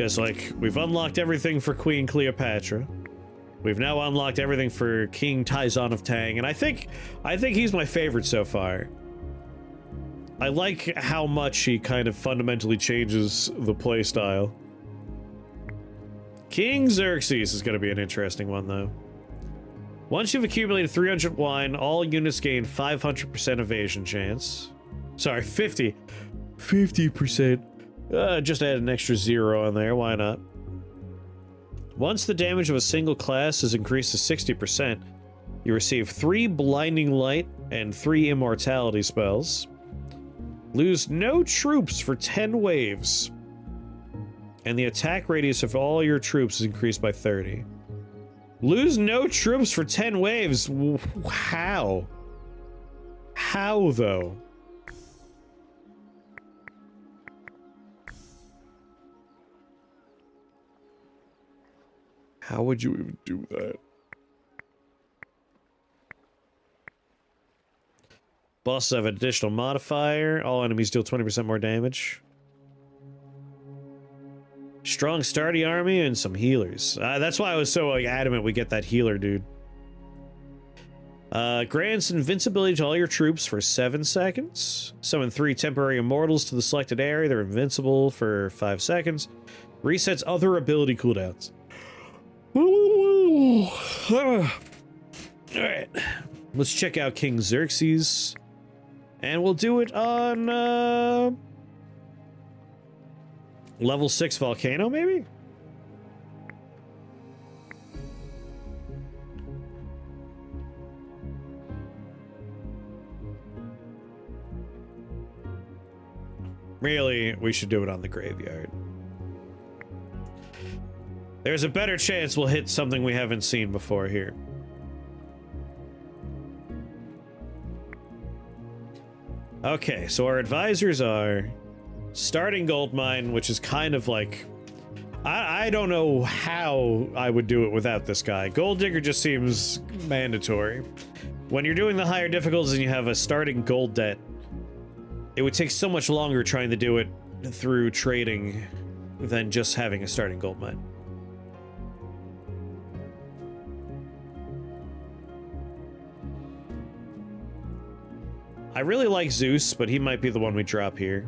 Because, like, we've unlocked everything for Queen Cleopatra. We've now unlocked everything for King Taizong of Tang, and I think he's my favorite so far. I like how much he kind of fundamentally changes the playstyle. King Xerxes is going to be an interesting one, though. Once you've accumulated 300 wine, all units gain 500% evasion chance. Sorry, 50. 50%. Just add an extra 0 on there, why not? Once the damage of a single class is increased to 60%, you receive 3 Blinding Light and 3 Immortality spells. Lose no troops for 10 waves. And the attack radius of all your troops is increased by 30. Lose no troops for 10 waves? How? How, though? How would you even do that? Bosses have an additional modifier. All enemies deal 20% more damage. Strong sturdy army and some healers. That's why I was so adamant we get that healer, dude. Grants invincibility to all your troops for 7 seconds. Summon 3 temporary immortals to the selected area. They're invincible for 5 seconds. Resets other ability cooldowns. Alright. Let's check out King Xerxes. And we'll do it on, level 6 volcano, maybe? Really, we should do it on the graveyard. There's a better chance we'll hit something we haven't seen before here. Okay, so our advisors are starting gold mine, which is kind of like... I don't know how I would do it without this guy. Gold digger just seems mandatory. When you're doing the higher difficulties and you have a starting gold debt, it would take so much longer trying to do it through trading than just having a starting gold mine. I really like Zeus, but he might be the one we drop here.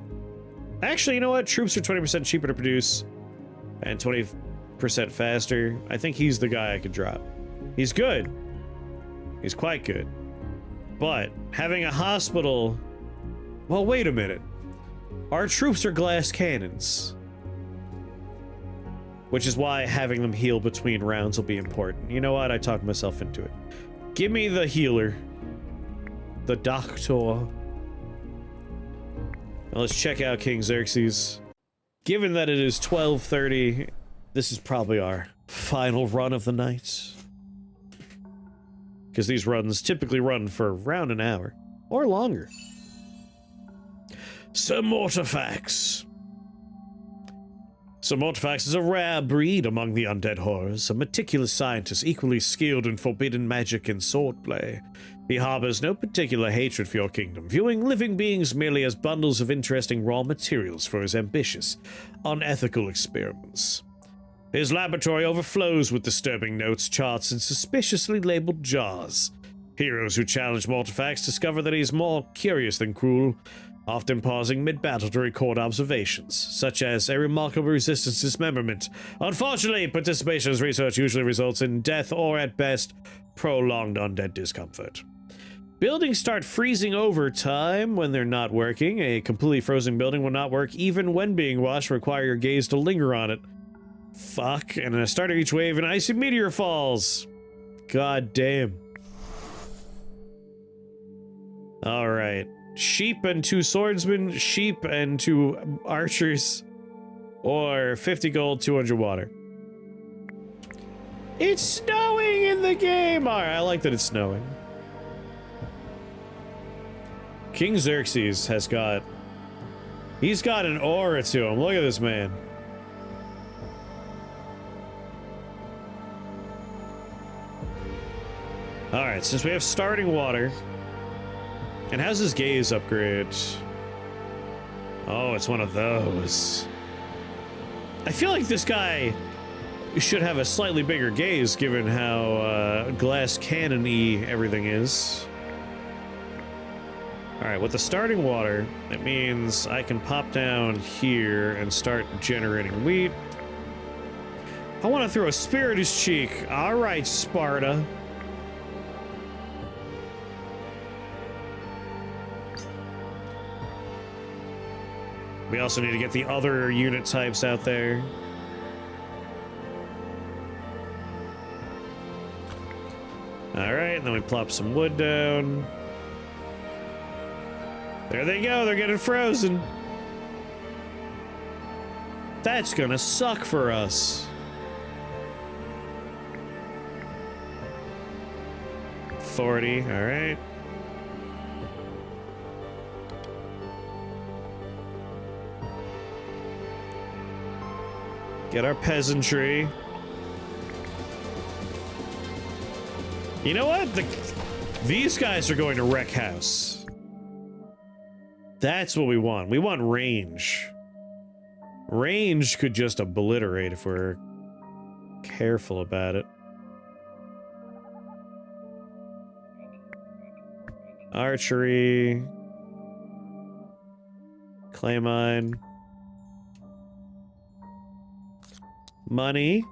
Actually, you know what? Troops are 20% cheaper to produce and 20% faster. I think he's the guy I could drop. He's good. He's quite good. But having a hospital... Well, wait a minute. Our troops are glass cannons. Which is why having them heal between rounds will be important. You know what? I talked myself into it. Give me the healer. The doctor. Now let's check out King Xerxes. Given that it is 12:30, this is probably our final run of the night. Because these runs typically run for around an hour or longer. Sir Mortifax. Sir Mortifax is a rare breed among the undead horrors, a meticulous scientist equally skilled in forbidden magic and swordplay. He harbors no particular hatred for your kingdom, viewing living beings merely as bundles of interesting raw materials for his ambitious, unethical experiments. His laboratory overflows with disturbing notes, charts, and suspiciously labeled jars. Heroes who challenge Mortifax discover that he is more curious than cruel, often pausing mid-battle to record observations, such as a remarkable resistance to dismemberment. Unfortunately, participation in his research usually results in death or, at best, prolonged undead discomfort. Buildings start freezing over time when they're not working. A completely frozen building will not work even when being watched, require your gaze to linger on it. Fuck, and at the start of each wave, an icy meteor falls. God damn. Alright. Sheep and 2 swordsmen, sheep and 2 archers, or 50 gold, 200 water. It's snowing in the game! Alright, I like that it's snowing. King Xerxes has got... He's got an aura to him. Look at this man. Alright, since we have starting water... And how's his gaze upgrade? Oh, it's one of those. I feel like this guy should have a slightly bigger gaze given how glass cannon-y everything is. Alright, with the starting water, it means I can pop down here and start generating wheat. I want to throw a spear at his cheek. Alright, Sparta. We also need to get the other unit types out there. Alright, and then we plop some wood down. There they go, they're getting frozen. That's gonna suck for us. $40, alright. Get our peasantry. You know what? These guys are going to wreck house. That's what we want. We want range. Range could just obliterate if we're careful about it. Archery. Clay mine. Money.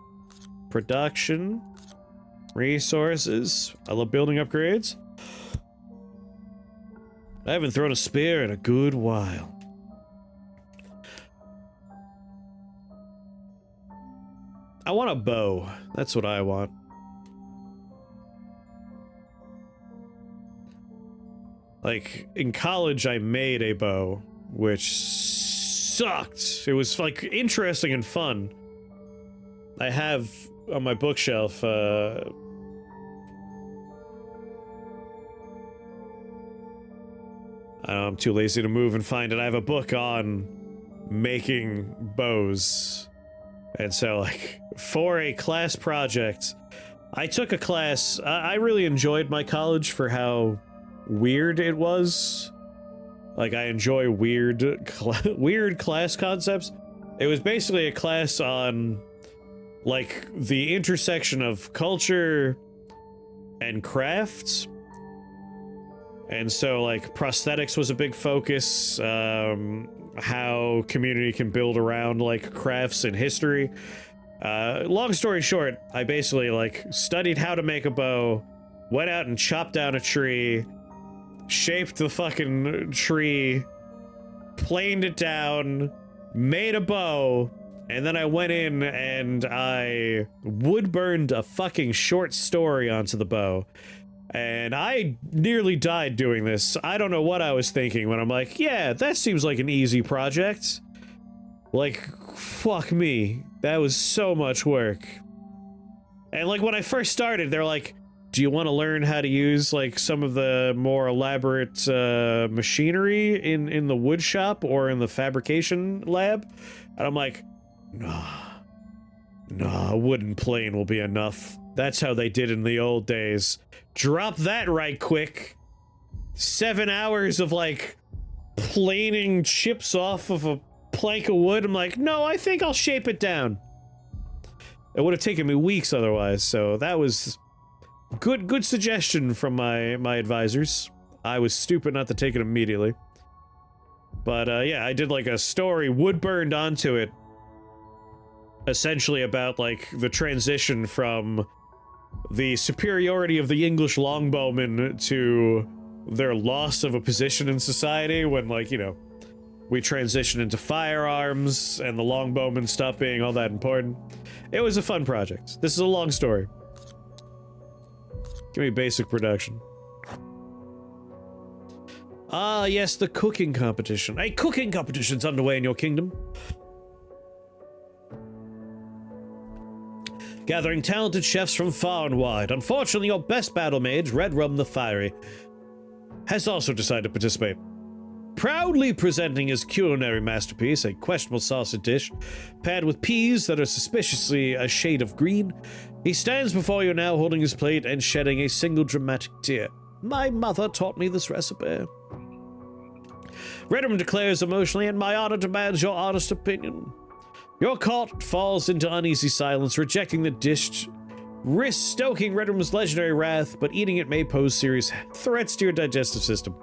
Production. Resources. I love building upgrades. I haven't thrown a spear in a good while. I want a bow. That's what I want. Like, in college I made a bow, which sucked. It was, like, interesting and fun. I have on my bookshelf, I'm too lazy to move and find it. I have a book on making bows. And so, like, for a class project, I took a class. I really enjoyed my college for how weird it was. Like, I enjoy weird class concepts. It was basically a class on, like, the intersection of culture and crafts. And so, like, prosthetics was a big focus, how community can build around, like, crafts and history. Long story short, I basically, like, studied how to make a bow, went out and chopped down a tree, shaped the fucking tree, planed it down, made a bow, and then I went in and I wood burned a fucking short story onto the bow. And I nearly died doing this. I don't know what I was thinking when I'm like, yeah, that seems like an easy project. Like, fuck me. That was so much work. And like when I first started, they're like, do you want to learn how to use like some of the more elaborate machinery in the wood shop or in the fabrication lab? And I'm like, nah, a wooden plane will be enough. That's how they did in the old days. Drop that right quick. 7 hours of like planing chips off of a plank of wood. I'm like, no, I think I'll shape it down. It would have taken me weeks otherwise, so that was good suggestion from my advisors. I was stupid not to take it immediately. But yeah, I did like a story wood burned onto it, essentially about like the transition from the superiority of the English longbowmen to their loss of a position in society when, like, you know, we transitioned into firearms and the longbowmen stopped being all that important. It was a fun project. This is a long story. Give me basic production. Ah, yes, the cooking competition. A cooking competition's underway in your kingdom. Gathering talented chefs from far and wide. Unfortunately, your best battle mage, Red Rum the Fiery, has also decided to participate. Proudly presenting his culinary masterpiece, a questionable sausage dish, paired with peas that are suspiciously a shade of green, he stands before you now holding his plate and shedding a single dramatic tear. My mother taught me this recipe. Red Rum declares emotionally, and my honor demands your honest opinion. Your cult falls into uneasy silence, rejecting the dish. Risk stoking Red Room's legendary wrath, but eating it may pose serious threats to your digestive system.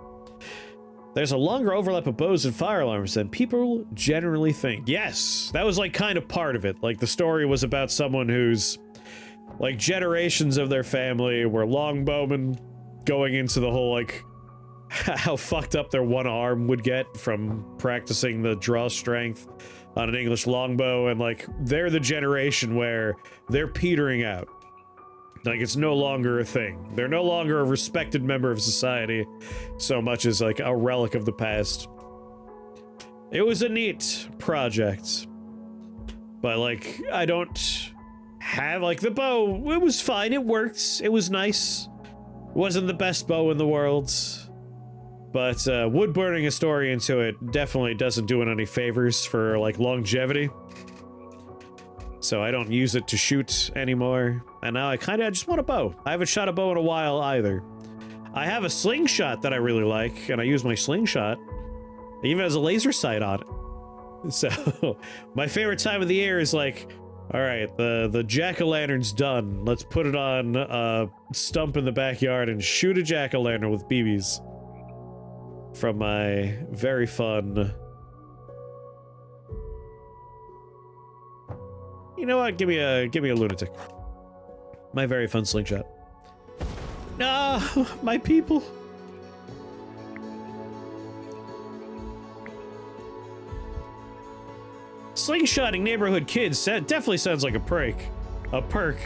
There's a longer overlap of bows and fire alarms than people generally think. Yes, that was like kind of part of it. Like the story was about someone who's like generations of their family were longbowmen, going into the whole like how fucked up their one arm would get from practicing the draw strength on an English longbow, and like they're the generation where they're petering out. Like, it's no longer a thing. They're no longer a respected member of society so much as, like, a relic of the past. It was a neat project. But, like, I don't have, like, the bow. It was fine. It worked. It was nice. It wasn't the best bow in the world. But, wood burning a story into it definitely doesn't do it any favors for, like, longevity. So I don't use it to shoot anymore. And now I kind of just want a bow. I haven't shot a bow in a while either. I have a slingshot that I really like, and I use my slingshot. It even has a laser sight on it. So my favorite time of the year is like, all right, the jack-o'-lantern's done. Let's put it on a stump in the backyard and shoot a jack-o'-lantern with BBs. From my very fun... You know what? Give me a lunatic. My very fun slingshot. Ah, my people. Slingshotting neighborhood kids definitely sounds like a perk. A perk.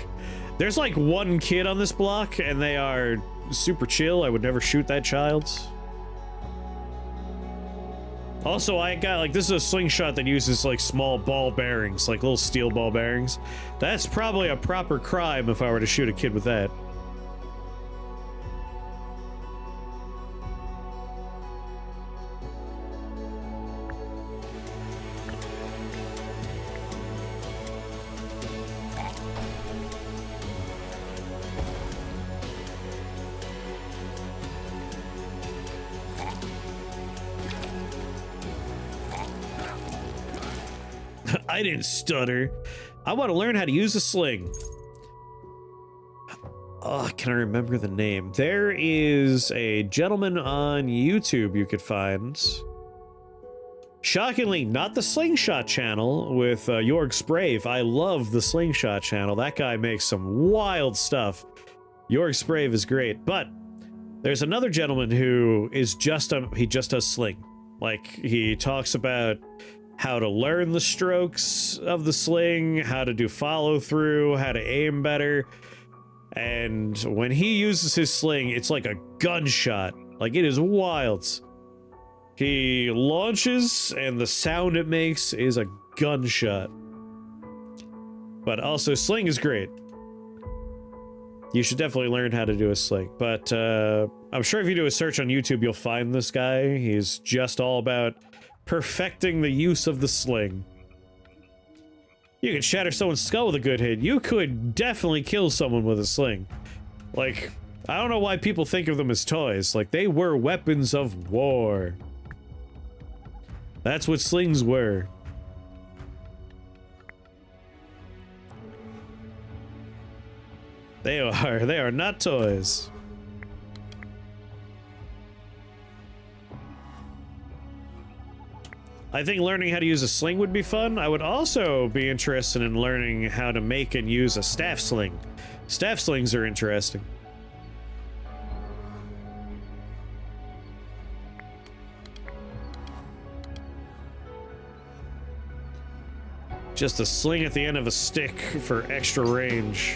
There's like one kid on this block, and they are super chill. I would never shoot that child. Also, I got, like, this is a slingshot that uses, like, small ball bearings, like little steel ball bearings. That's probably a proper crime if I were to shoot a kid with that. I didn't stutter. I want to learn how to use a sling. Oh, can I remember the name? There is a gentleman on YouTube you could find. Shockingly, not the Slingshot channel with Jorg's Brave. I love the Slingshot channel. That guy makes some wild stuff. Jorg's Brave is great, but there's another gentleman who is he just does sling. Like, he talks about how to learn the strokes of the sling, how to do follow through, how to aim better. And when he uses his sling, it's like a gunshot. Like, it is wild. He launches, and the sound it makes is a gunshot. But also, sling is great. You should definitely learn how to do a sling. But I'm sure if you do a search on YouTube, you'll find this guy. He's just all about perfecting the use of the sling. You can shatter someone's skull with a good hit. You could definitely kill someone with a sling. Like, I don't know why people think of them as toys. Like, they were weapons of war. That's what slings were. They are not toys. I think learning how to use a sling would be fun. I would also be interested in learning how to make and use a staff sling. Staff slings are interesting. Just a sling at the end of a stick for extra range.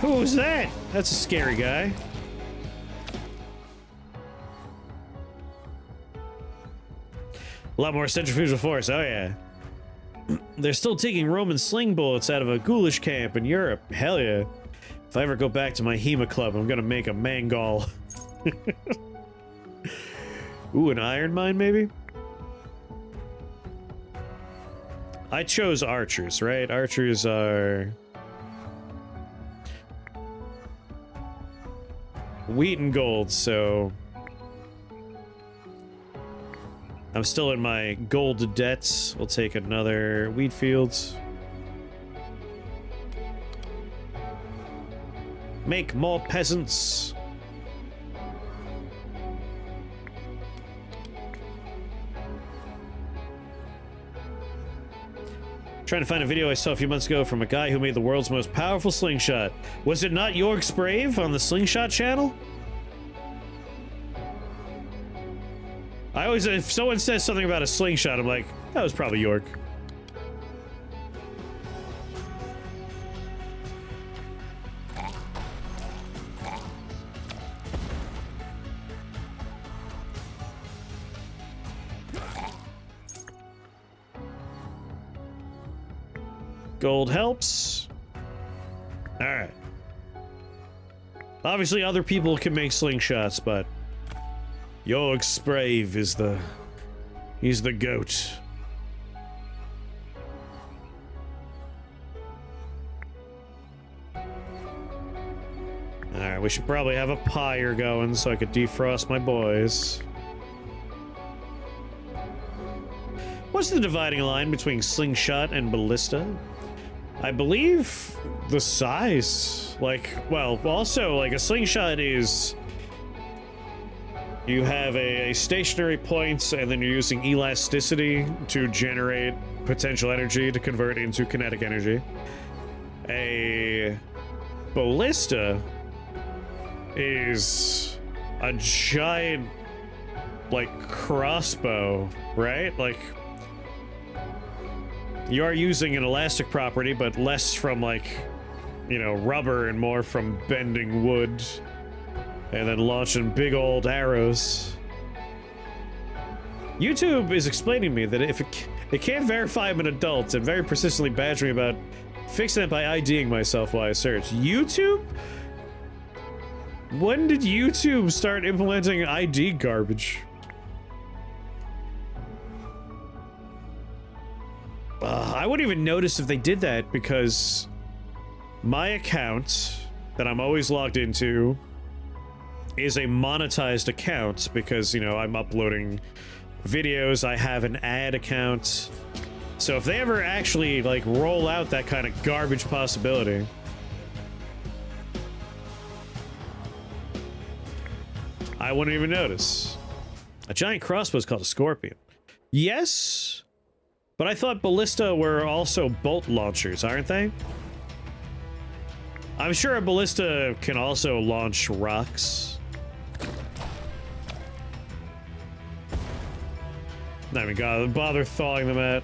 Who's that? That's a scary guy. A lot more centrifugal force, oh yeah. They're still taking Roman sling bullets out of a ghoulish camp in Europe. Hell yeah. If I ever go back to my HEMA club, I'm gonna make a Mangol. Ooh, an iron mine, maybe? I chose archers, right? Archers are... wheat and gold, so... I'm still in my gold debts. We'll take another wheat field. Make more peasants. Trying to find a video I saw a few months ago from a guy who made the world's most powerful slingshot. Was it not York's Brave on the Slingshot channel? I always, if someone says something about a slingshot, I'm like, that was probably York. Gold helps. All right. Obviously, other people can make slingshots, but York's Brave is he's the goat. All right, we should probably have a pyre going so I could defrost my boys. What's the dividing line between slingshot and ballista? I believe the size. Like, well, also, like, a slingshot is... You have a stationary point, and then you're using elasticity to generate potential energy to convert into kinetic energy. A ballista is a giant, like, crossbow, right? Like, you are using an elastic property, but less from, like, you know, rubber and more from bending wood. And then launching big old arrows. YouTube is explaining to me that if it can't verify I'm an adult and very persistently badger me about fixing it by IDing myself while I search. YouTube? When did YouTube start implementing ID garbage? I wouldn't even notice if they did that because my account that I'm always logged into is a monetized account because, you know, I'm uploading videos. I have an ad account. So if they ever actually, like, roll out that kind of garbage possibility, I wouldn't even notice. A giant crossbow is called a scorpion. Yes, but I thought ballista were also bolt launchers, aren't they? I'm sure a ballista can also launch rocks. Not even gonna bother thawing them out.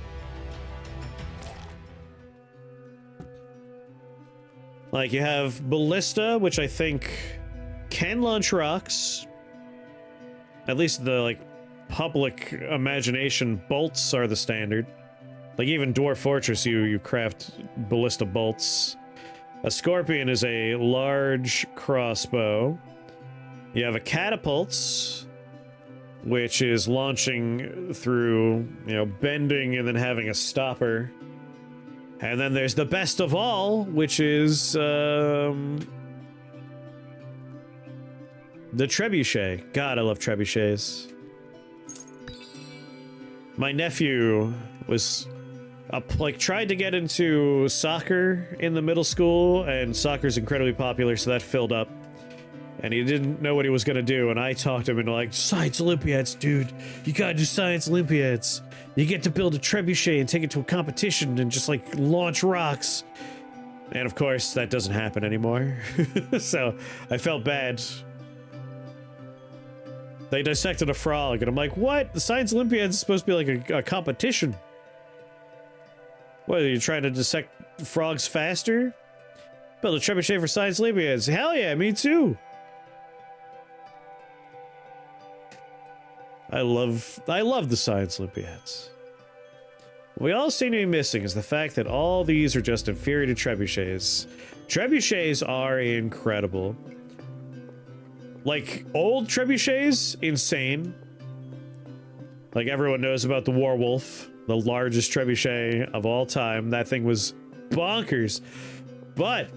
Like, you have ballista, which I think can launch rocks. At least the, like, public imagination, bolts are the standard. Like, even Dwarf Fortress, you craft ballista bolts. A scorpion is a large crossbow. You have a catapult, which is launching through, you know, bending and then having a stopper. And then there's the best of all, which is, the trebuchet. God, I love trebuchets. My nephew was, like, tried to get into soccer in the middle school, and soccer's incredibly popular, so that filled up. And he didn't know what he was gonna do, and I talked him into, like, Science Olympiads, dude. You gotta do Science Olympiads. You get to build a trebuchet and take it to a competition and just, like, launch rocks. And of course, that doesn't happen anymore. So, I felt bad. They dissected a frog, and I'm like, what? The Science Olympiads is supposed to be like a competition. What, are you trying to dissect frogs faster? Build a trebuchet for Science Olympiads. Hell yeah, me too. I love the Science Olympiads. What we all seem to be missing is the fact that all these are just inferior to trebuchets. Trebuchets are incredible. Like, old trebuchets, insane. Like, everyone knows about the Warwolf, the largest trebuchet of all time. That thing was bonkers. But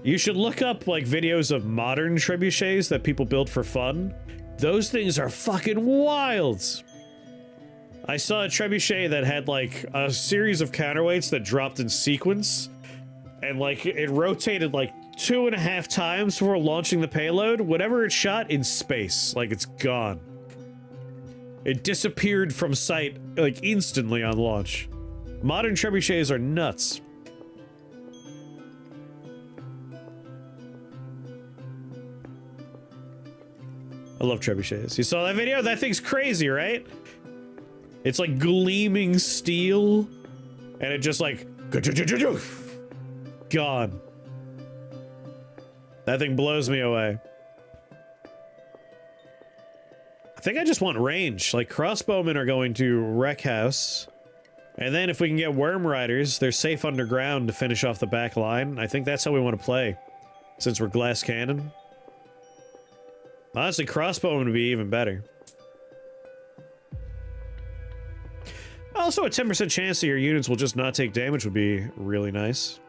you should look up, like, videos of modern trebuchets that people build for fun. Those things are fucking wild. I saw a trebuchet that had like a series of counterweights that dropped in sequence, and like it rotated like 2.5 times before launching the payload. Whatever it shot in space, like it's gone. It disappeared from sight like instantly on launch. Modern trebuchets are nuts. I love trebuchets. You saw that video? That thing's crazy, right? It's like gleaming steel, and it just like gone. That thing blows me away. I think I just want range. Like, crossbowmen are going to wreck house, and then if we can get worm riders, they're safe underground to finish off the back line. I think that's how we want to play, since we're glass cannon. Honestly, crossbowmen would be even better. Also, a 10% chance that your units will just not take damage would be really nice.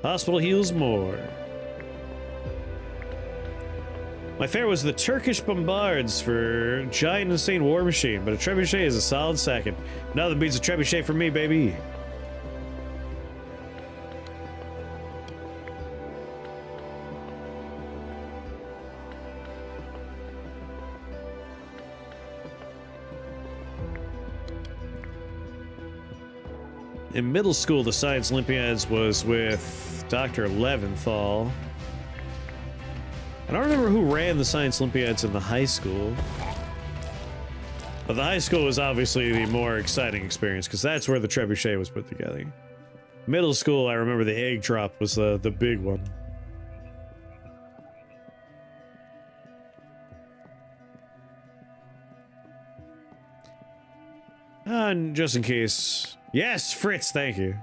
Hospital heals more. My fare was the Turkish bombards for giant insane war machine, but a trebuchet is a solid second. Nothing beats a trebuchet for me, baby. In middle school, the Science Olympiads was with Dr. Leventhal. I don't remember who ran the Science Olympiads in the high school. But the high school was obviously the more exciting experience, because that's where the trebuchet was put together. Middle school, I remember the egg drop was the big one. And just in case... Yes, Fritz, thank you.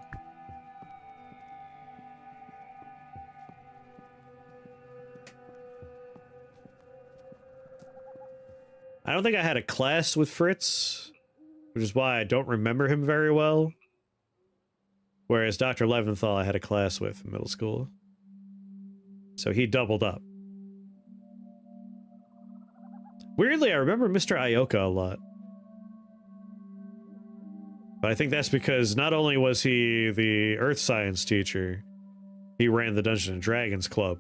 I don't think I had a class with Fritz, which is why I don't remember him very well. Whereas Dr. Leventhal I had a class with in middle school. So he doubled up. Weirdly, I remember Mr. Ioka a lot. But I think that's because not only was he the earth science teacher, he ran the Dungeons and Dragons club.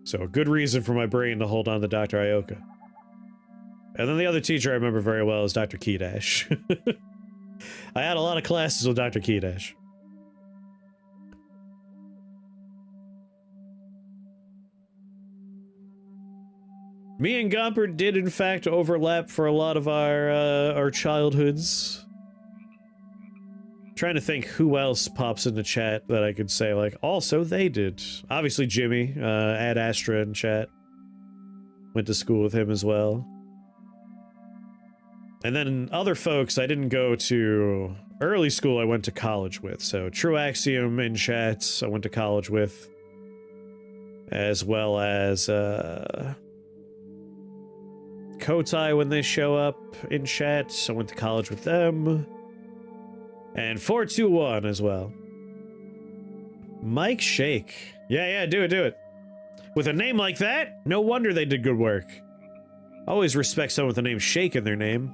So a good reason for my brain to hold on to Dr. Ioka. And then the other teacher I remember very well is Dr. Keydash. I had a lot of classes with Dr. Keydash. Me and Gomper did in fact overlap for a lot of our childhoods. Trying to think who else pops in the chat that I could say, like, also they did. Obviously Jimmy, Ad Astra in chat. Went to school with him as well. And then other folks I didn't go to early school, I went to college with. So True Axiom in chat, I went to college with. As well as, Kotai when they show up in chat, I went to college with them. And 421 as well. Mike Shake. Yeah, do it. With a name like that, no wonder they did good work. Always respect someone with the name Shake in their name.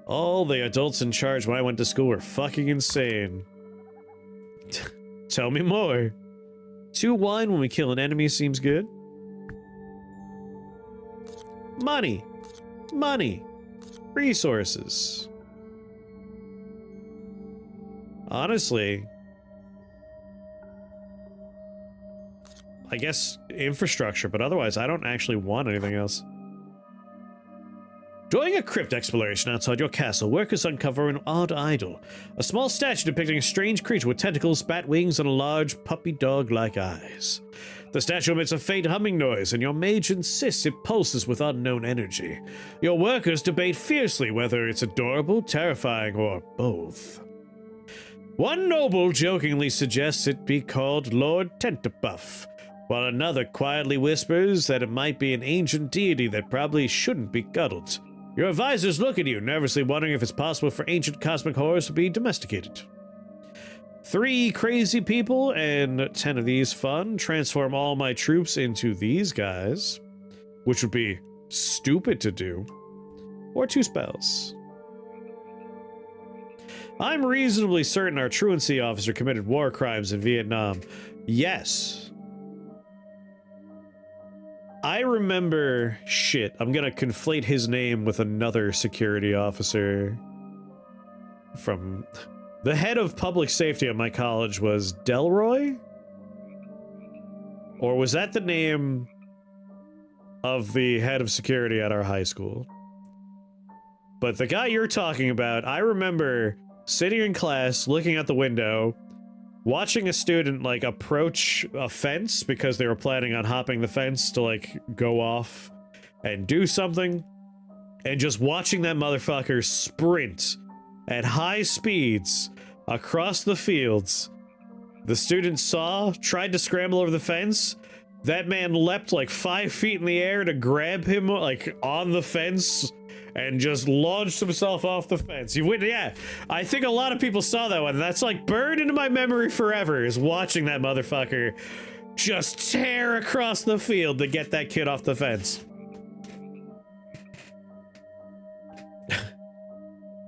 All the adults in charge when I went to school were fucking insane. Tell me more. 2 wine when we kill an enemy seems good. Money. Resources. Honestly, I guess infrastructure, but otherwise I don't actually want anything else. During a crypt exploration outside your castle, workers uncover an odd idol. A small statue depicting a strange creature with tentacles, bat wings, and a large puppy dog-like eyes. The statue emits a faint humming noise, and your mage insists it pulses with unknown energy. Your workers debate fiercely whether it's adorable, terrifying, or both. One noble jokingly suggests it be called Lord Tenterbuff, while another quietly whispers that it might be an ancient deity that probably shouldn't be cuddled. Your advisors look at you, nervously wondering if it's possible for ancient cosmic horrors to be domesticated. 3 crazy people and 10 of these fun. Transform all my troops into these guys, which would be stupid to do. Or 2 spells. I'm reasonably certain our truancy officer committed war crimes in Vietnam. Yes. I remember... Shit, I'm gonna conflate his name with another security officer from... The head of public safety at my college was Delroy? Or was that the name of the head of security at our high school? But the guy you're talking about, I remember sitting in class, looking out the window, watching a student, like, approach a fence because they were planning on hopping the fence to, like, go off and do something, and just watching that motherfucker sprint at high speeds across the fields. The student saw, tried to scramble over the fence. That man leapt like 5 feet in the air to grab him, like, on the fence, and just launched himself off the fence. Yeah, I think a lot of people saw that one. That's, like, burned into my memory forever, is watching that motherfucker just tear across the field to get that kid off the fence.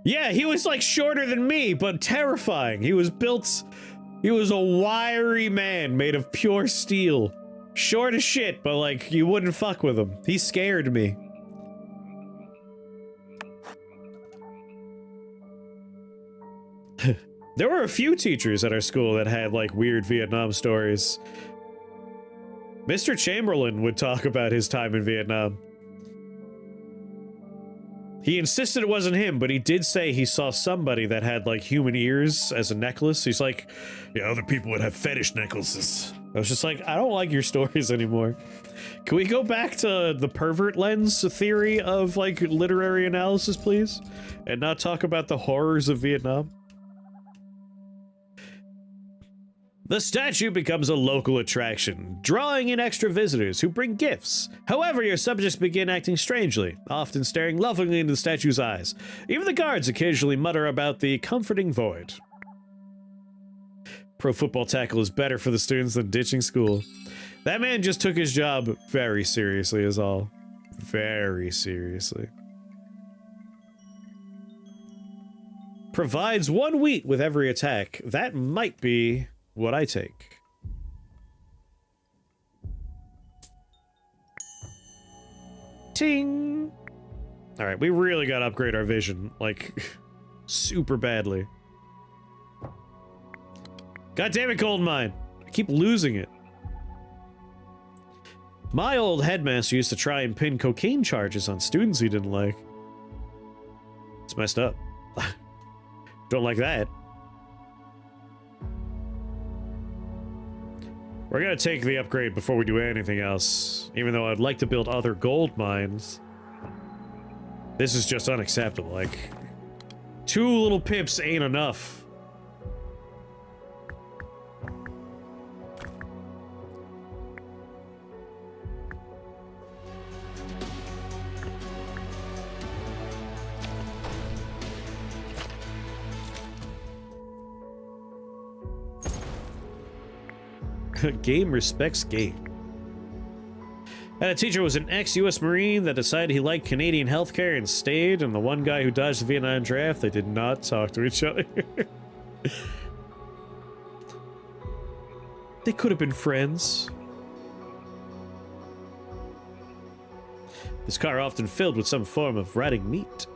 Yeah, he was, like, shorter than me, but terrifying. He was a wiry man made of pure steel. Short as shit, but, like, you wouldn't fuck with him. He scared me. There were a few teachers at our school that had, like, weird Vietnam stories. Mr. Chamberlain would talk about his time in Vietnam. He insisted it wasn't him, but he did say he saw somebody that had, like, human ears as a necklace. He's like, yeah, other people would have fetish necklaces. I was just like, I don't like your stories anymore. Can we go back to the pervert lens theory of, like, literary analysis, please? And not talk about the horrors of Vietnam? The statue becomes a local attraction, drawing in extra visitors who bring gifts. However, your subjects begin acting strangely, often staring lovingly into the statue's eyes. Even the guards occasionally mutter about the comforting void. Pro football tackle is better for the students than ditching school. That man just took his job very seriously is all. Very seriously. Provides 1 wheat with every attack. That might be what I take. Ting! Alright, we really gotta upgrade our vision, like, super badly. God damn it, gold mine! I keep losing it. My old headmaster used to try and pin cocaine charges on students he didn't like. It's messed up. Don't like that. We're gonna take the upgrade before we do anything else, even though I'd like to build other gold mines. This is just unacceptable, like, 2 little pips ain't enough. Game respects game. And a teacher was an ex-US Marine that decided he liked Canadian healthcare and stayed, and the one guy who dodged the Vietnam draft, they did not talk to each other. They could have been friends. This car often filled with some form of rotting meat.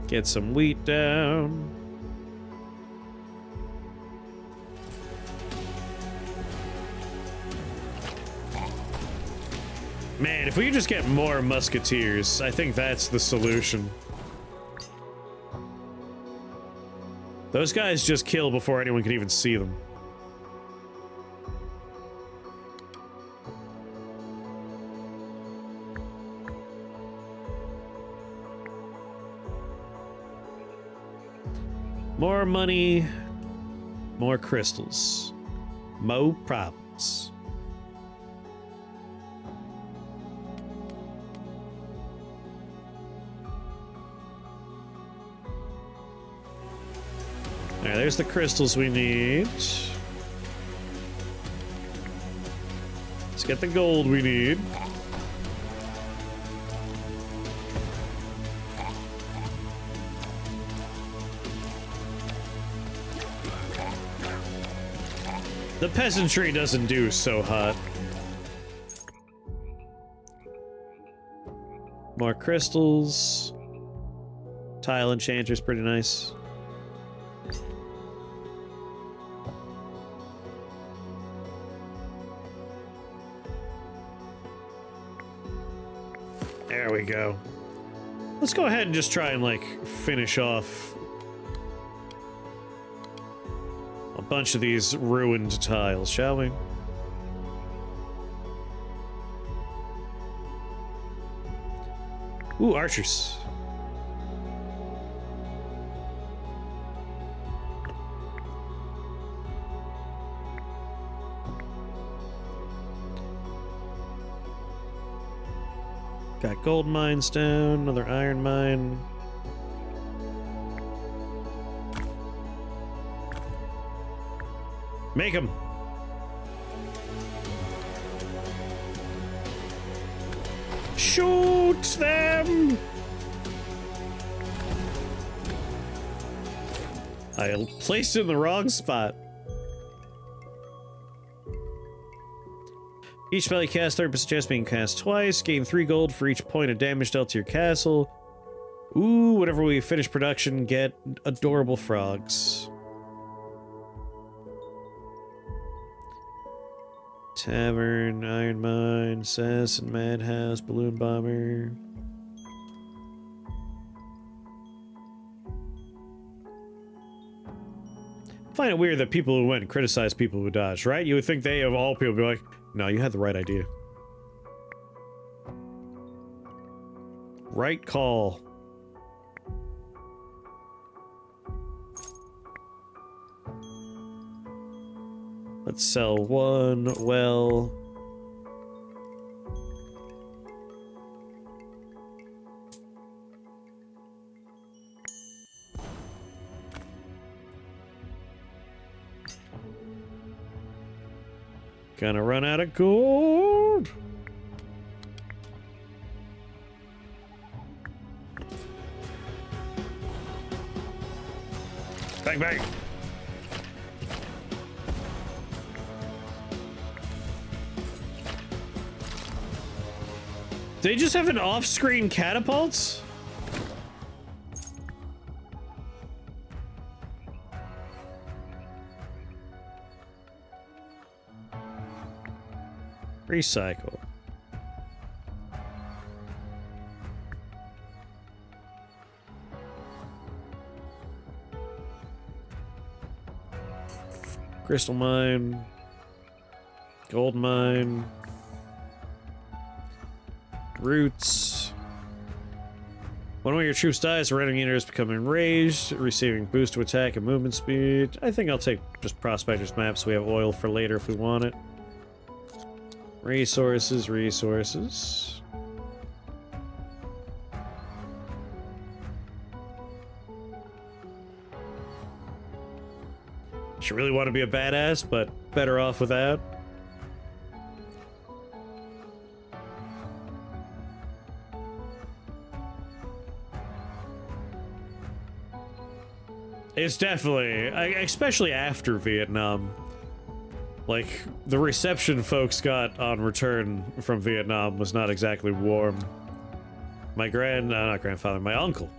Get some wheat down. Man, if we could just get more musketeers, I think that's the solution. Those guys just kill before anyone can even see them. More money. More crystals. Mo problems. Alright, there's the crystals we need. Let's get the gold we need. The peasantry doesn't do so hot. More crystals. Tile enchanter's pretty nice. There we go. Let's go ahead and just try and, like, finish off a bunch of these ruined tiles, shall we? Ooh, archers. Got gold mines down, another iron mine. Make them. Shoot them. I placed it in the wrong spot. Each spell you cast, 30% chance being cast twice. Gain 3 gold for each point of damage dealt to your castle. Ooh, whenever we finish production, get adorable frogs. Tavern, Iron Mine, Assassin, Madhouse, Balloon Bomber. I find it weird that people who went and criticize people who dodged, right? You would think they, of all people, would be like, no, you had the right idea. Right call. Let's sell one well. Gonna run out of gold. Bang, bang. They just have an off-screen catapults? Recycle. Crystal mine. Gold mine. Roots. When one of your troops dies, a random unit is becoming enraged, receiving boost to attack and movement speed. I think I'll take just Prospector's map so we have oil for later if we want it. Resources, resources. She really want to be a badass, but better off without. It's definitely, especially after Vietnam. Like, the reception folks got on return from Vietnam was not exactly warm. My not grandfather, my uncle.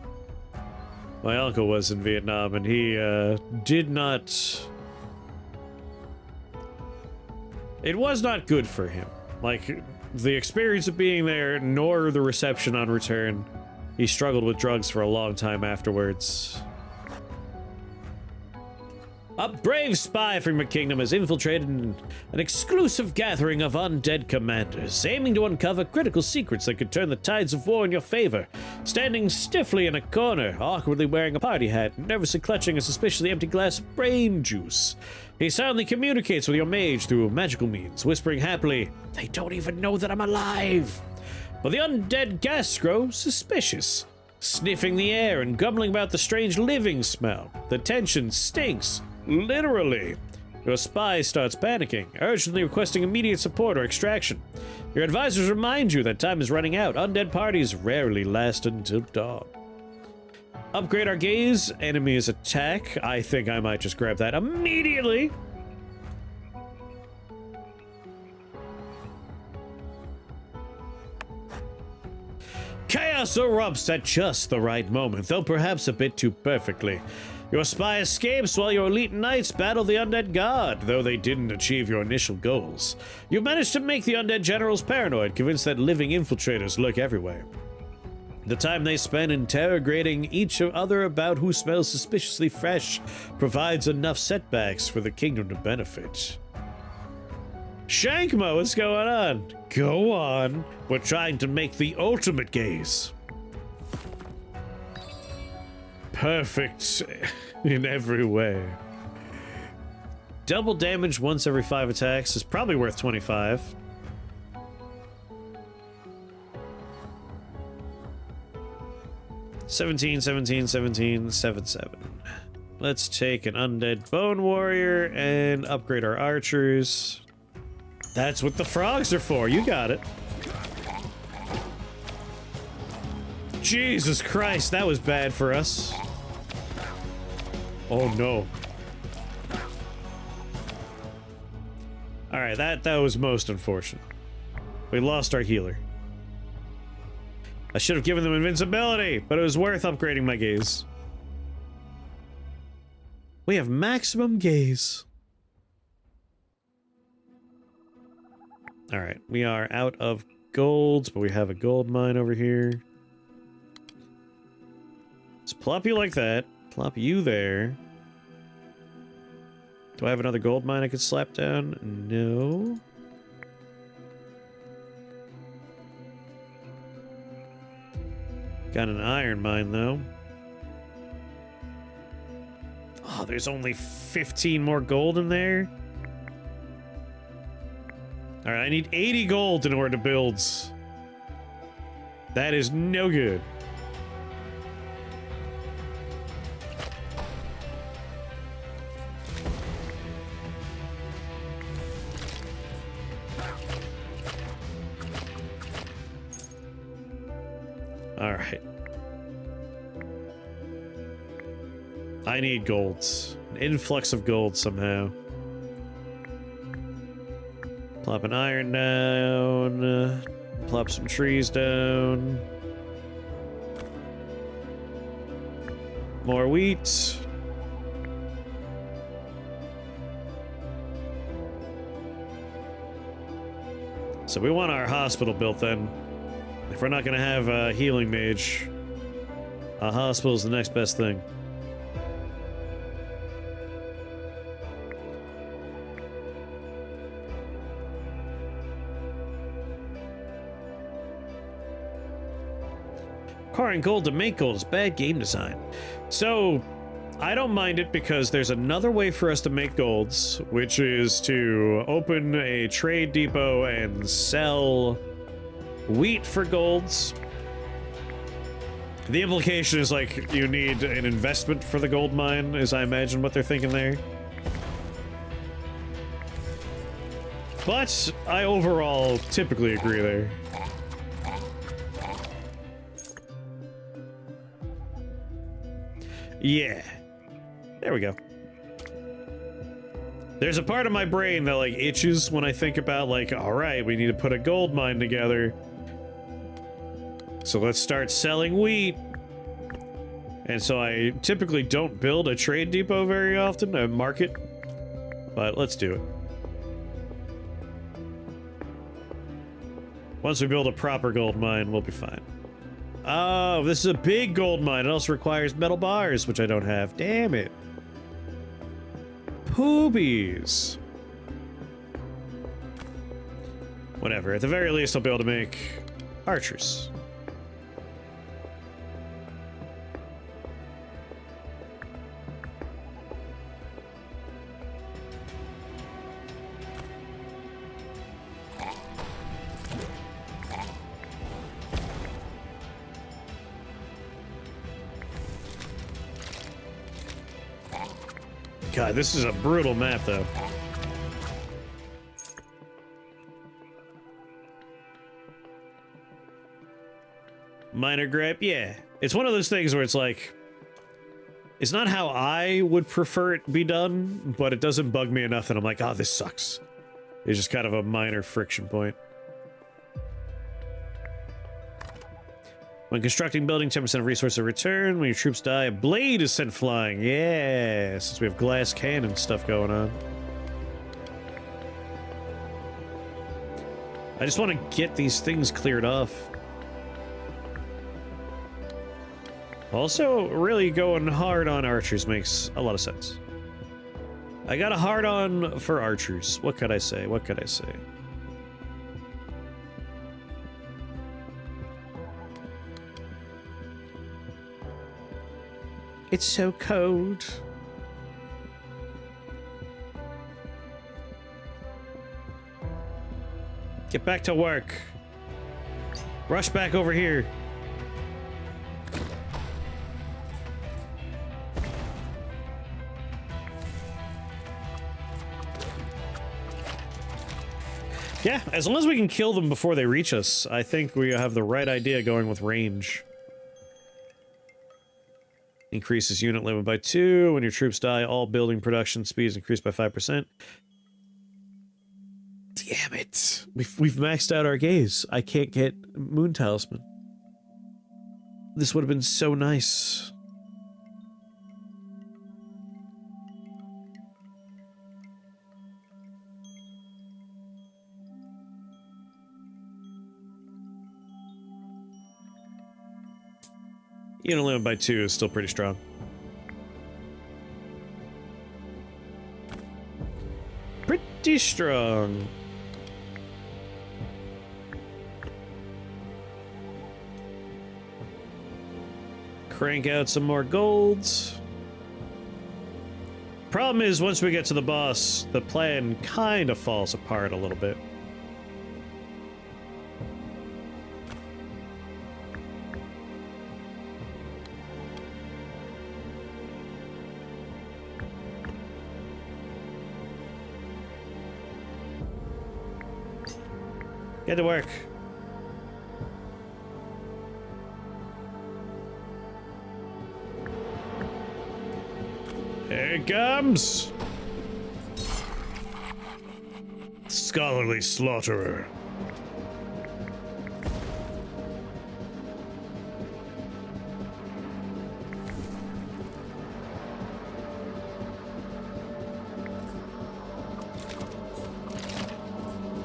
My uncle was in Vietnam, and he did not... It was not good for him. Like, the experience of being there, nor the reception on return. He struggled with drugs for a long time afterwards. A brave spy from your kingdom has infiltrated an exclusive gathering of undead commanders, aiming to uncover critical secrets that could turn the tides of war in your favor. Standing stiffly in a corner, awkwardly wearing a party hat, nervously clutching a suspiciously empty glass of brain juice, he silently communicates with your mage through magical means, whispering happily, "They don't even know that I'm alive." But the undead guests grow suspicious, sniffing the air and grumbling about the strange living smell. The tension stinks. Literally. Your spy starts panicking, urgently requesting immediate support or extraction. Your advisors remind you that time is running out. Undead parties rarely last until dawn. Upgrade our gaze. Enemies attack. I think I might just grab that immediately. Chaos erupts at just the right moment, though perhaps a bit too perfectly. Your spy escapes while your elite knights battle the undead god, though they didn't achieve your initial goals. You managed to make the undead generals paranoid, convinced that living infiltrators lurk everywhere. The time they spend interrogating each other about who smells suspiciously fresh provides enough setbacks for the kingdom to benefit. Shankma, what's going on? Go on. We're trying to make the ultimate gaze. Perfect in every way. Double damage once every 5 attacks is probably worth 25. $17, $17, $17, $7. Let's take an undead bone warrior and upgrade our archers. That's what the frogs are for. You got it. Jesus Christ, that was bad for us. Oh no. Alright, that was most unfortunate. We lost our healer. I should have given them invincibility, but it was worth upgrading my gaze. We have maximum gaze. Alright, we are out of golds, but we have a gold mine over here. Let's plop you like that. Plop you there. Do I have another gold mine I could slap down? No. Got an iron mine, though. Oh, there's only 15 more gold in there? Alright, I need 80 gold in order to build. That is no good. Alright. I need golds. An influx of gold somehow. Plop an iron down. Plop some trees down. More wheat. So we want our hospital built then. If we're not gonna have a healing mage, a hospital is the next best thing. Acquiring gold to make gold is bad game design. So, I don't mind it because there's another way for us to make golds, which is to open a trade depot and sell wheat for golds. The implication is like you need an investment for the gold mine, is I imagine what they're thinking there. But I overall typically agree there. Yeah. There we go. There's a part of my brain that like itches when I think about like, all right, we need to put a gold mine together. So let's start selling wheat. And so I typically don't build a trade depot very often, a market, but let's do it. Once we build a proper gold mine, we'll be fine. Oh, this is a big gold mine. It also requires metal bars, which I don't have. Damn it. poobies. Whatever. At the very least, I'll be able to make archers. God, this is a brutal map, though. Minor gripe, yeah. It's one of those things where it's like, it's not how I would prefer it be done, but it doesn't bug me enough that I'm like, oh, this sucks. It's just kind of a minor friction point. When constructing building, 10% of resources are returned. When your troops die, a blade is sent flying. Yeah, since we have glass cannon stuff going on. I just want to get these things cleared off. Also, really going hard on archers makes a lot of sense. I got a hard on for archers. What could I say? What could I say? It's so cold. Get back to work. Rush back over here. Yeah, as long as we can kill them before they reach us, I think we have the right idea going with range. Increases unit limit by 2. When your troops die, all building production speeds increased by 5%. Damn it. We've maxed out our gaze. I can't get Moon Talisman. This would have been so nice. Unit limit by 2 is still pretty strong. Pretty strong. Crank out some more golds. Problem is, once we get to the boss, the plan kind of falls apart a little bit. Get to work. Here it comes! Scholarly slaughterer.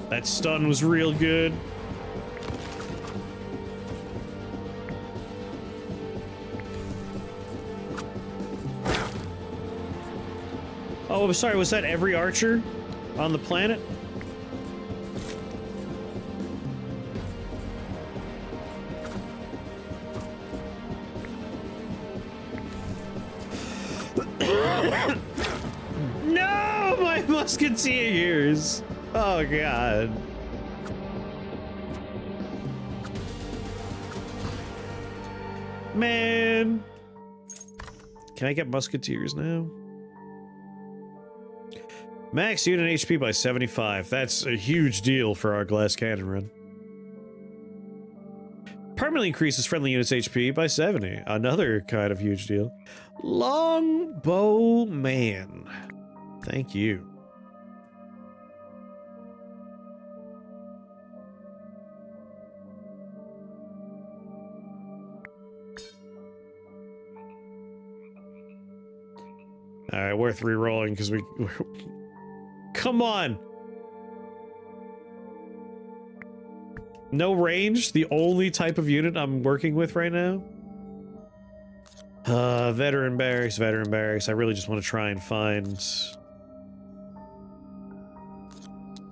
That stun was real good. Oh, I'm sorry, was that every archer on the planet? No, my musketeers! Oh, God. Man. Can I get musketeers now? Max unit HP by 75. That's a huge deal for our glass cannon run. Permanently increases friendly units HP by 70. Another kind of huge deal. Longbow man. Thank you. Alright, worth re-rolling because we... Come on! No range? The only type of unit I'm working with right now? Veteran barracks, veteran barracks. I really just want to try and find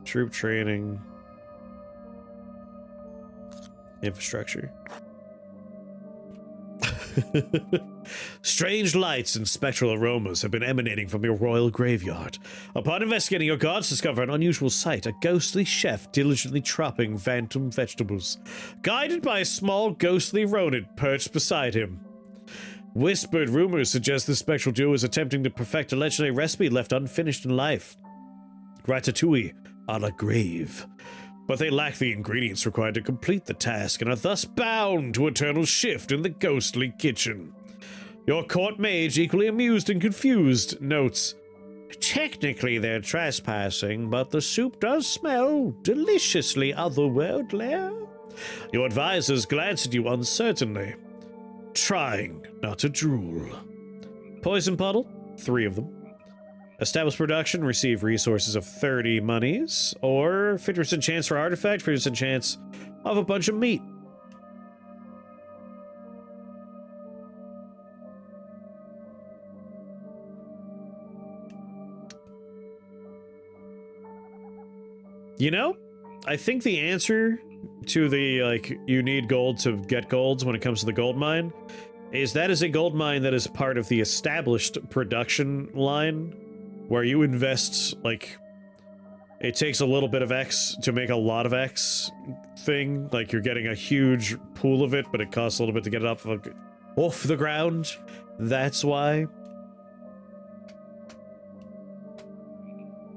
Troop training. Infrastructure. Strange lights and spectral aromas have been emanating from your royal graveyard. Upon investigating, your guards discover an unusual sight, a ghostly chef diligently chopping phantom vegetables, guided by a small ghostly rodent perched beside him. Whispered rumors suggest the spectral duo is attempting to perfect a legendary recipe left unfinished in life. Ratatouille a la grave. But they lack the ingredients required to complete the task and are thus bound to eternal shift in the ghostly kitchen. Your court mage, equally amused and confused, notes, technically they're trespassing, but the soup does smell deliciously otherworldly. Your advisors glance at you uncertainly, trying not to drool. Poison puddle, 3 of them. Establish production, receive resources of 30 monies, or 50% chance for artifact, 50% chance of a bunch of meat. You know, I think the answer to the, like, you need gold to get golds when it comes to the gold mine is that is a gold mine that is part of the established production line, where you invest, like, it takes a little bit of X to make a lot of X thing. Like, you're getting a huge pool of it, but it costs a little bit to get it off the ground. That's why.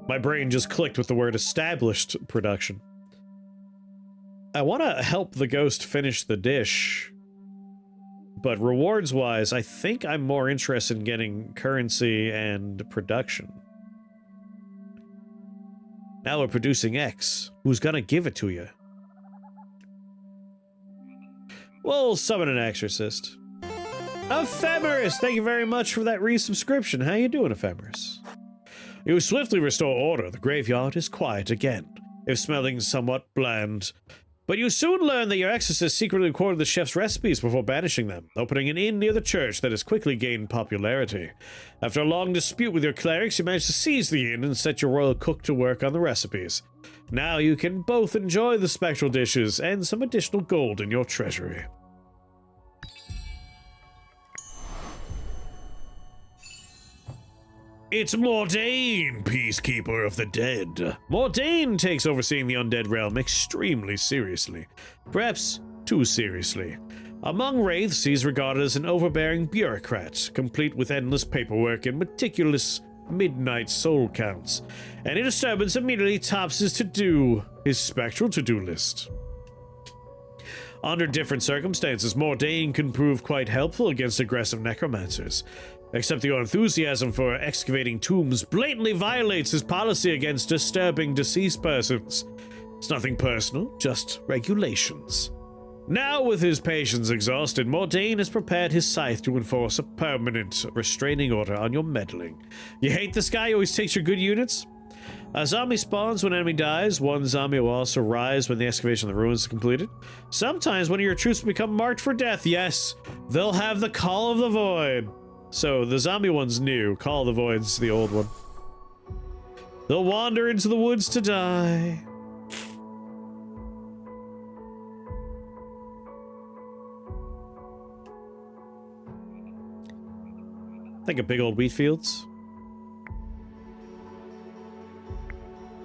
My brain just clicked with the word established production. I want to help the ghost finish the dish, but rewards-wise, I think I'm more interested in getting currency and production. Now we're producing X. Who's gonna give it to you? We'll summon an exorcist. Ephemeris! Thank you very much for that resubscription. How you doing, Ephemeris? You swiftly restore order. The graveyard is quiet again, if smelling somewhat bland. But you soon learn that your exorcist secretly recorded the chef's recipes before banishing them, opening an inn near the church that has quickly gained popularity. After a long dispute with your clerics, you manage to seize the inn and set your royal cook to work on the recipes. Now you can both enjoy the spectral dishes and some additional gold in your treasury. It's Mordain, Peacekeeper of the Dead. Mordain takes overseeing the undead realm extremely seriously. Perhaps too seriously. Among wraiths, he's regarded as an overbearing bureaucrat, complete with endless paperwork and meticulous midnight soul counts. Any disturbance immediately tops his spectral to-do list. Under different circumstances, Mordain can prove quite helpful against aggressive necromancers. Except your enthusiasm for excavating tombs blatantly violates his policy against disturbing deceased persons. It's nothing personal, just regulations. Now, with his patience exhausted, Mordain has prepared his scythe to enforce a permanent restraining order on your meddling. You hate this guy who always takes your good units? A zombie spawns when an enemy dies. One zombie will also rise when the excavation of the ruins is completed. Sometimes one of your troops become marked for death. Yes, they'll have the Call of the Void. So, the zombie one's new. Call of the Void's the old one. They'll wander into the woods to die. Think of big old wheat fields.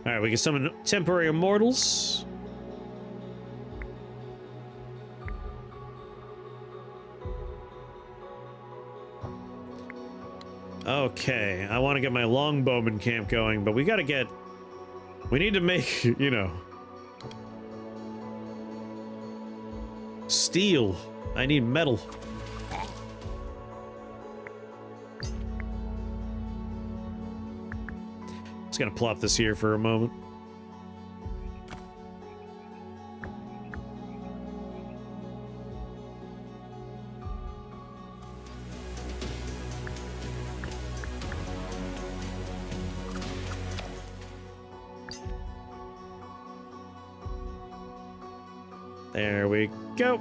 Alright, we can summon temporary immortals. Okay, I want to get my longbowman camp going, but we need to make, you know, steel. I need metal. Just gonna plop this here for a moment. There we go.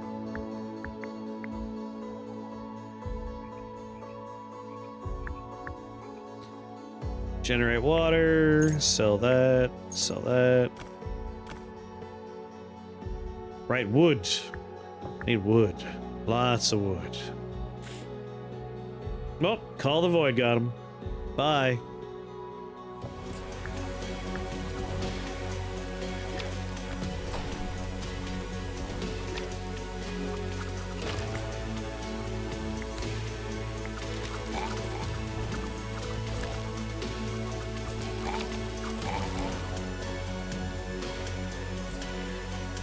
Generate water, sell that, sell that. Right, wood. Need wood. Lots of wood. Well, call the void, got him. Bye.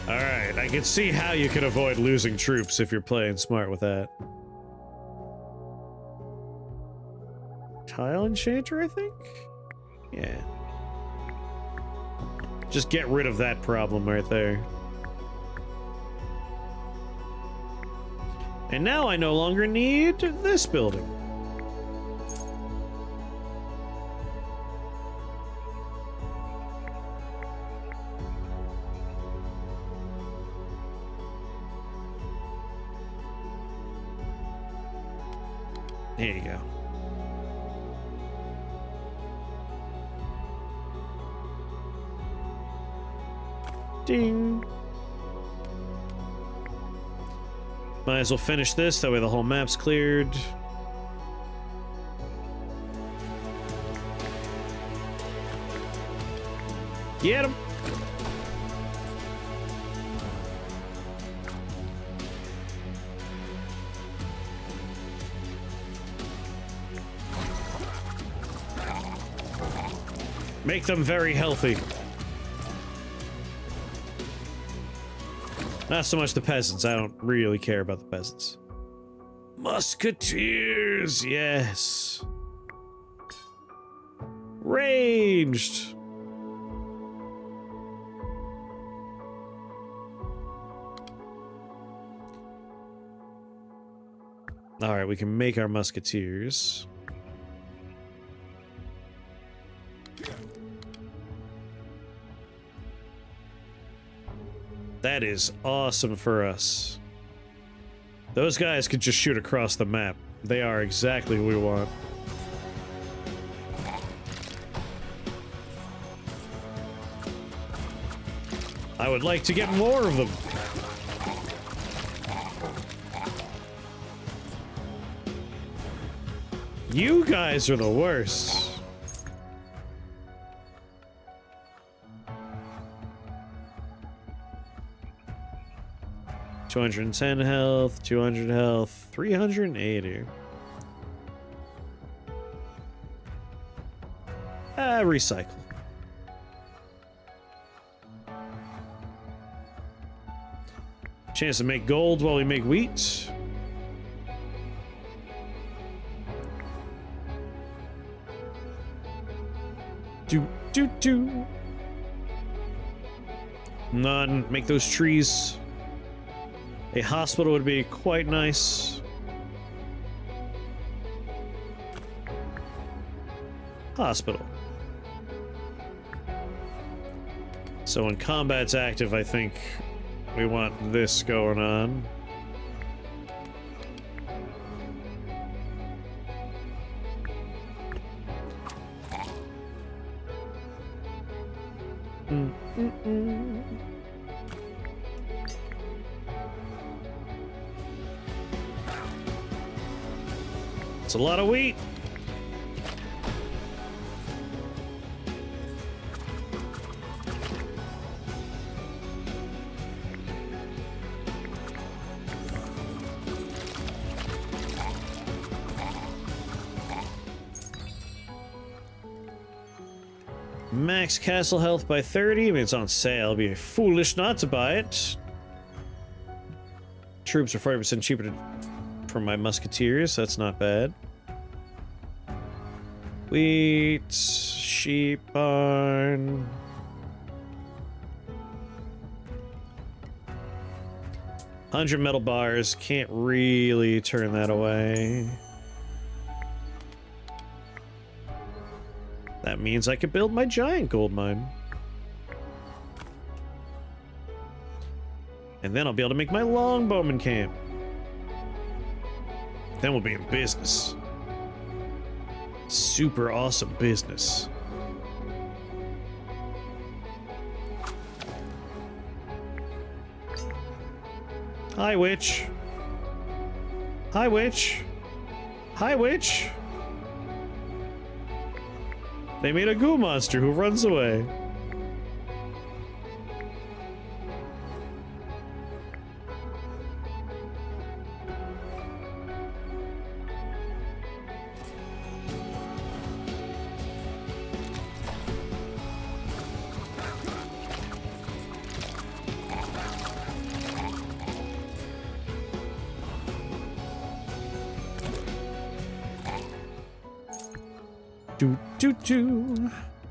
Alright, I can see how you can avoid losing troops if you're playing smart with that. Tile enchanter, I think? Yeah. Just get rid of that problem right there. And now I no longer need this building. There you go. Ding. Might as well finish this, that way the whole map's cleared. Get him! Make them very healthy. Not so much the peasants. I don't really care about the peasants. Musketeers, yes. Ranged. All right, we can make our musketeers. That is awesome for us. Those guys could just shoot across the map. They are exactly what we want. I would like to get more of them. You guys are the worst. $210 health, 200 health, 380. Recycle. Chance to make gold while we make wheat. Do. None. Make those trees. A hospital would be quite nice. Hospital. So when combat's active, I think we want this going on. It's a lot of wheat. Max castle health by 30. I mean, it's on sale. It'd be foolish not to buy it. Troops are 40% cheaper for my musketeers. That's not bad. Wheat, sheep barn. $100 metal bars. Can't really turn that away. That means I could build my giant gold mine. And then I'll be able to make my longbowman camp. Then we'll be in business. Super awesome business. Hi, witch. Hi, witch. Hi, witch. They made a goo monster who runs away.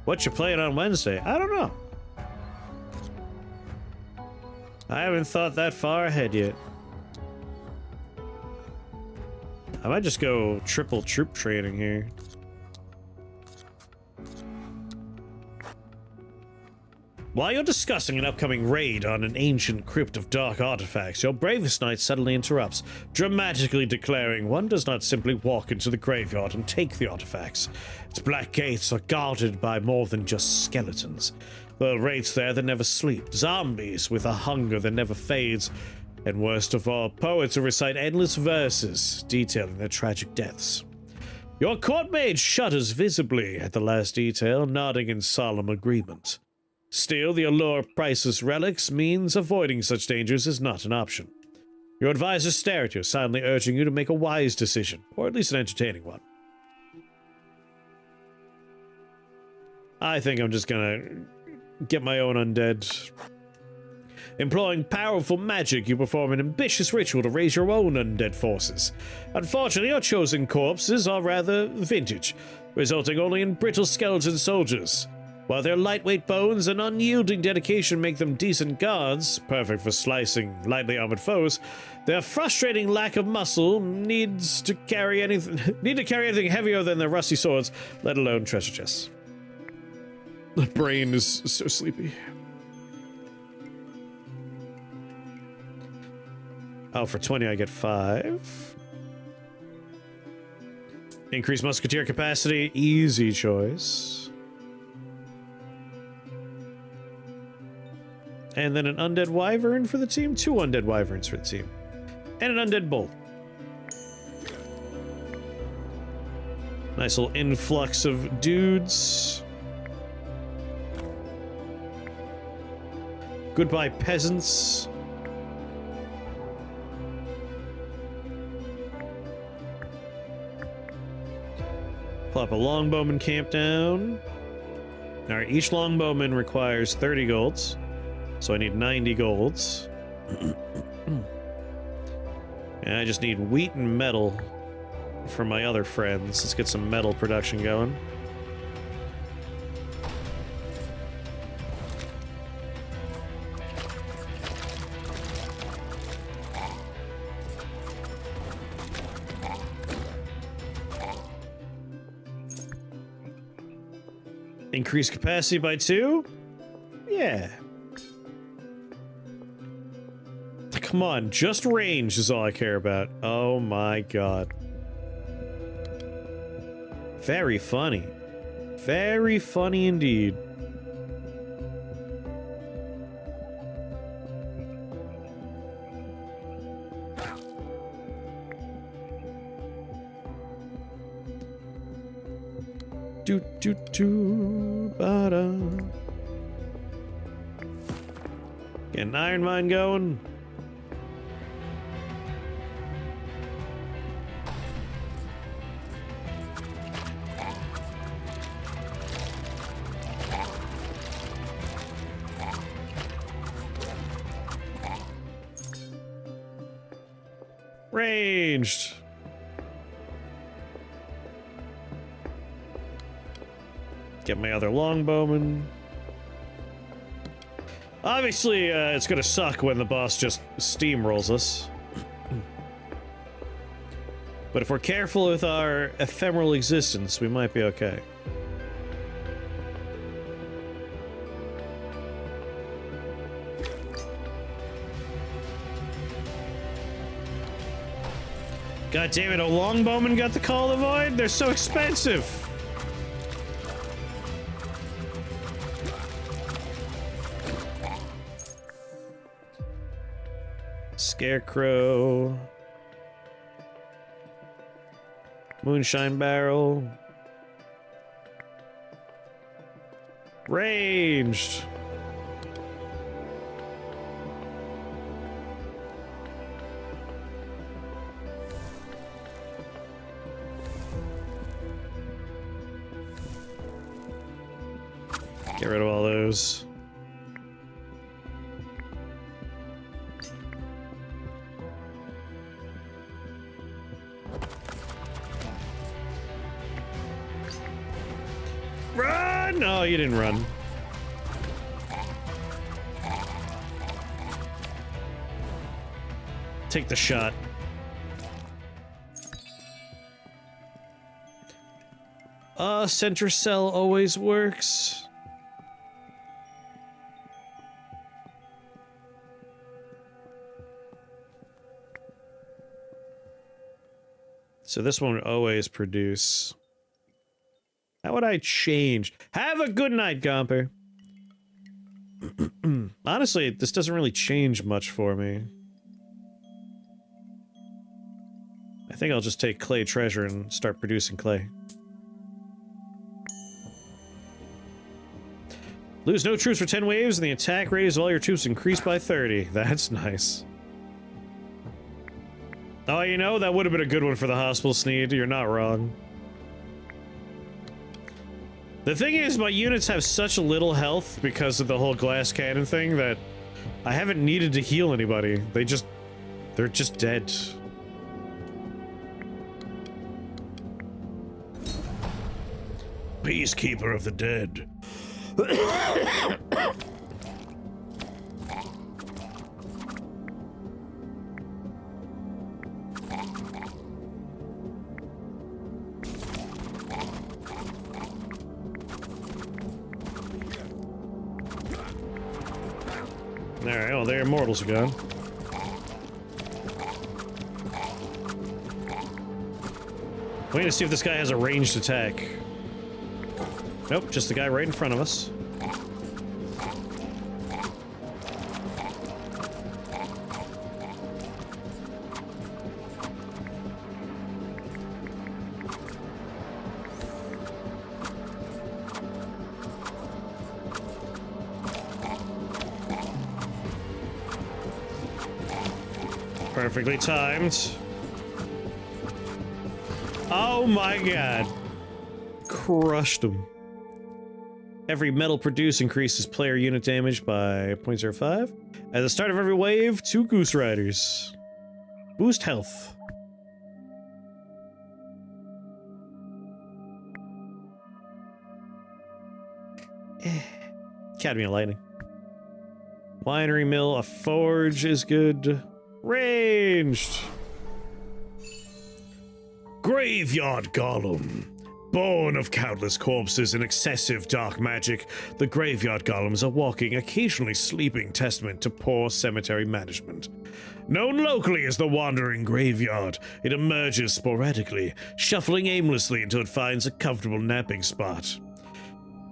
What you playing on Wednesday? I don't know. I haven't thought that far ahead yet. I might just go triple troop training here. While you're discussing an upcoming raid on an ancient crypt of dark artifacts, your bravest knight suddenly interrupts, dramatically declaring one does not simply walk into the graveyard and take the artifacts. Its black gates are guarded by more than just skeletons. There are raids there that never sleep, zombies with a hunger that never fades, and worst of all, poets who recite endless verses detailing their tragic deaths. Your court mage shudders visibly at the last detail, nodding in solemn agreement. Still, the allure of priceless relics means avoiding such dangers is not an option. Your advisors stare at you, silently urging you to make a wise decision, or at least an entertaining one. I think I'm just gonna get my own undead. Employing powerful magic, you perform an ambitious ritual to raise your own undead forces. Unfortunately, your chosen corpses are rather vintage, resulting only in brittle skeleton soldiers. While their lightweight bones and unyielding dedication make them decent guards, perfect for slicing lightly armored foes, their frustrating lack of muscle needs to carry anything heavier than their rusty swords, let alone treasure chests. The brain is so sleepy. Oh, for 20 I get 5. Increase musketeer capacity, easy choice. And then an undead wyvern for the team, 2 undead wyverns for the team, and an undead bull. Nice little influx of dudes. Goodbye, peasants. Plop a longbowman camp down. Alright, each longbowman requires 30 golds. So I need 90 golds. And I just need wheat and metal for my other friends. Let's get some metal production going. Increase capacity by 2? Yeah. Come on, just range is all I care about. Oh my god. Very funny. Very funny indeed. Ba-da. Get an iron mine going. Ranged. Get my other longbowman. Obviously, it's gonna suck when the boss just steamrolls us. But if we're careful with our ephemeral existence, we might be okay. God damn it, a longbowman got the Call of the Void? They're so expensive! Scarecrow. Moonshine barrel. Ranged. Get rid of all those. Run! No, you didn't run. Take the shot. Center cell always works. So this one would always produce. How would I change? Have a good night, Gomper. Honestly, this doesn't really change much for me. I think I'll just take clay treasure and start producing clay. Lose no troops for 10 waves, and the attack rate of all your troops increased by 30. That's nice. Oh, you know, that would have been a good one for the hospital, Sneed. You're not wrong. The thing is, my units have such little health because of the whole glass cannon thing that I haven't needed to heal anybody. They're just dead. Peacekeeper of the dead. Alright, well, their immortals are gone. Waiting to see if this guy has a ranged attack. Nope, just the guy right in front of us. Perfectly timed. Oh my god. Crushed him. Every metal produced increases player unit damage by 0.05. At the start of every wave, 2 Goose Riders. Boost health. Academy of Lightning. Winery Mill, a forge is good. Ranged. Graveyard Golem. Born of countless corpses and excessive dark magic, the Graveyard Golem is a walking, occasionally sleeping testament to poor cemetery management. Known locally as the Wandering Graveyard, it emerges sporadically, shuffling aimlessly until it finds a comfortable napping spot.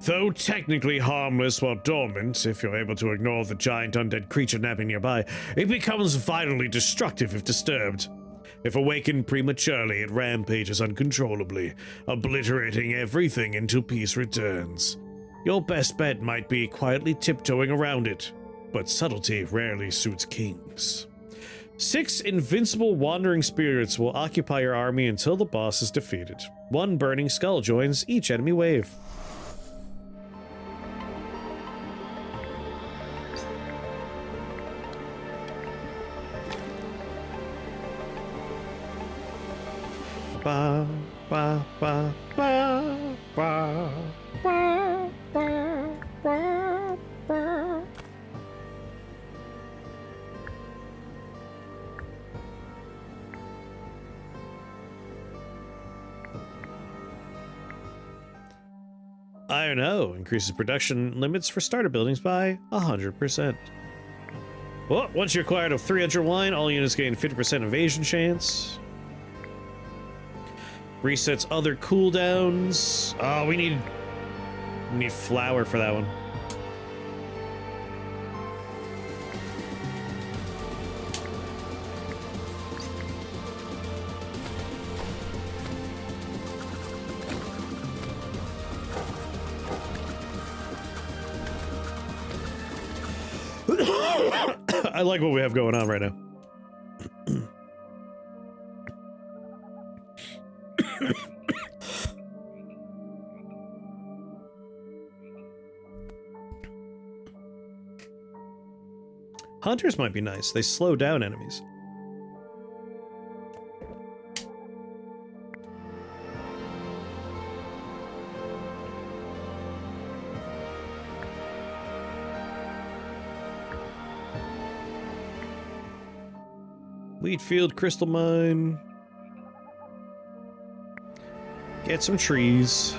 Though technically harmless while dormant, if you're able to ignore the giant undead creature napping nearby, it becomes vitally destructive if disturbed. If awakened prematurely, it rampages uncontrollably, obliterating everything until peace returns. Your best bet might be quietly tiptoeing around it, but subtlety rarely suits kings. 6 invincible wandering spirits will occupy your army until the boss is defeated. 1 burning skull joins each enemy wave. Ba, ba, ba, ba, ba, ba, ba, ba, ba. Iron O increases production limits for starter buildings by 100%. Well, once you acquire 300 wine, all units gain 50% evasion chance. Resets other cooldowns. Oh, we need flour for that one. I like what we have going on right now. Hunters might be nice. They slow down enemies. Wheatfield, crystal mine. Get some trees.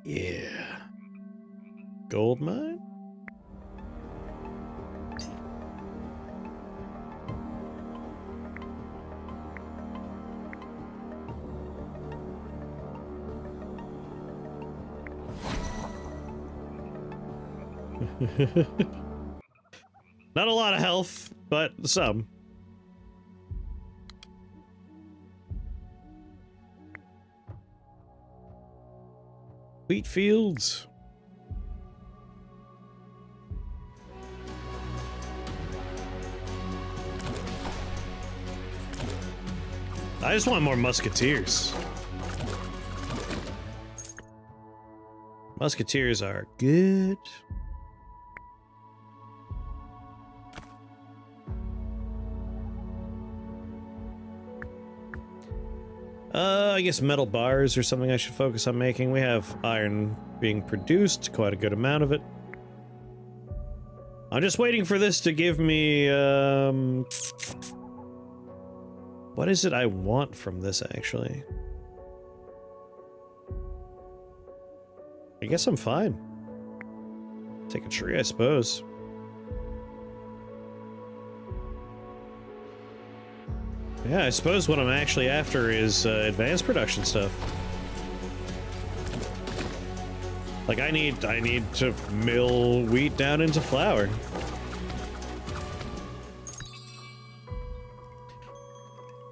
Yeah. Gold mine? Not a lot of health, but some. Wheat fields. I just want more musketeers. Musketeers are good. I guess metal bars are something I should focus on making. We have iron being produced, quite a good amount of it. I'm just waiting for this to give me, what is it I want from this, actually? I guess I'm fine. Take a tree, I suppose. Yeah, I suppose what I'm actually after is advanced production stuff. Like I need to mill wheat down into flour.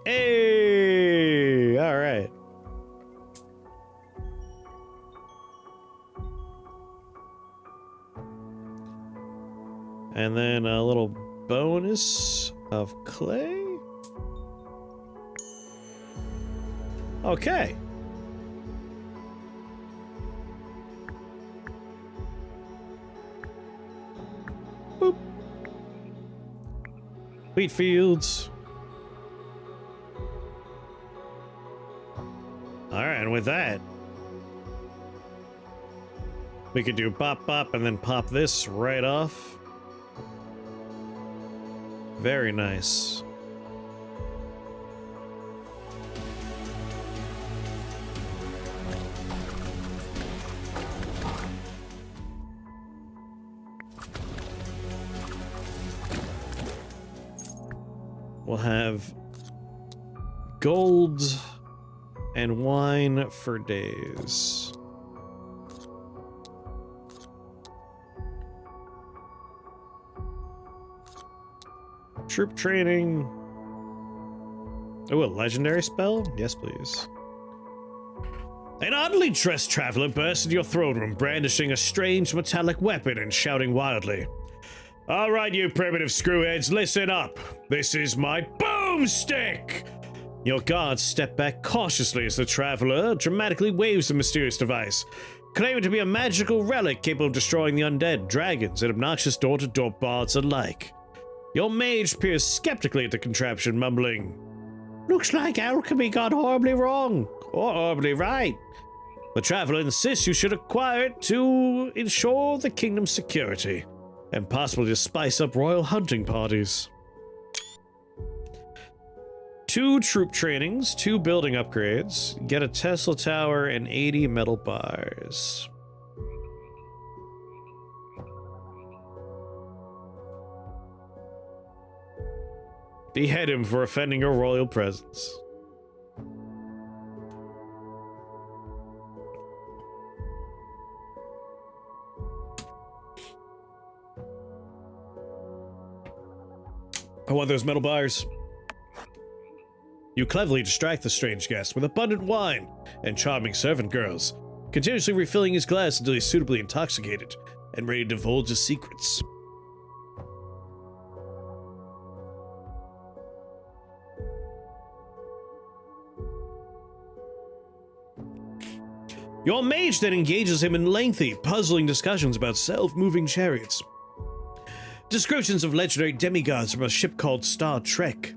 Hey, all right. And then a little bonus of clay. Okay. Boop. Wheat fields. All right, and with that, we could do pop pop and then pop this right off. Very nice. We'll have gold and wine for days. Troop training. Oh, a legendary spell? Yes, please. An oddly dressed traveler burst into your throne room, brandishing a strange metallic weapon and shouting wildly. All right, you primitive screwheads, listen up. This is my boomstick! Your guards step back cautiously as the traveler dramatically waves the mysterious device, claiming to be a magical relic capable of destroying the undead, dragons, and obnoxious door-to-door bards alike. Your mage peers skeptically at the contraption, mumbling, Looks like alchemy got horribly wrong, or horribly right. The traveler insists you should acquire it to ensure the kingdom's security, and possibly to spice up royal hunting parties. 2 troop trainings, 2 building upgrades, get a Tesla tower and 80 metal bars. Behead him for offending your royal presence. I want those metal bars. You cleverly distract the strange guest with abundant wine and charming servant girls, continuously refilling his glass until he's suitably intoxicated and ready to divulge his secrets. Your mage then engages him in lengthy, puzzling discussions about self-moving chariots, descriptions of legendary demigods from a ship called Star Trek,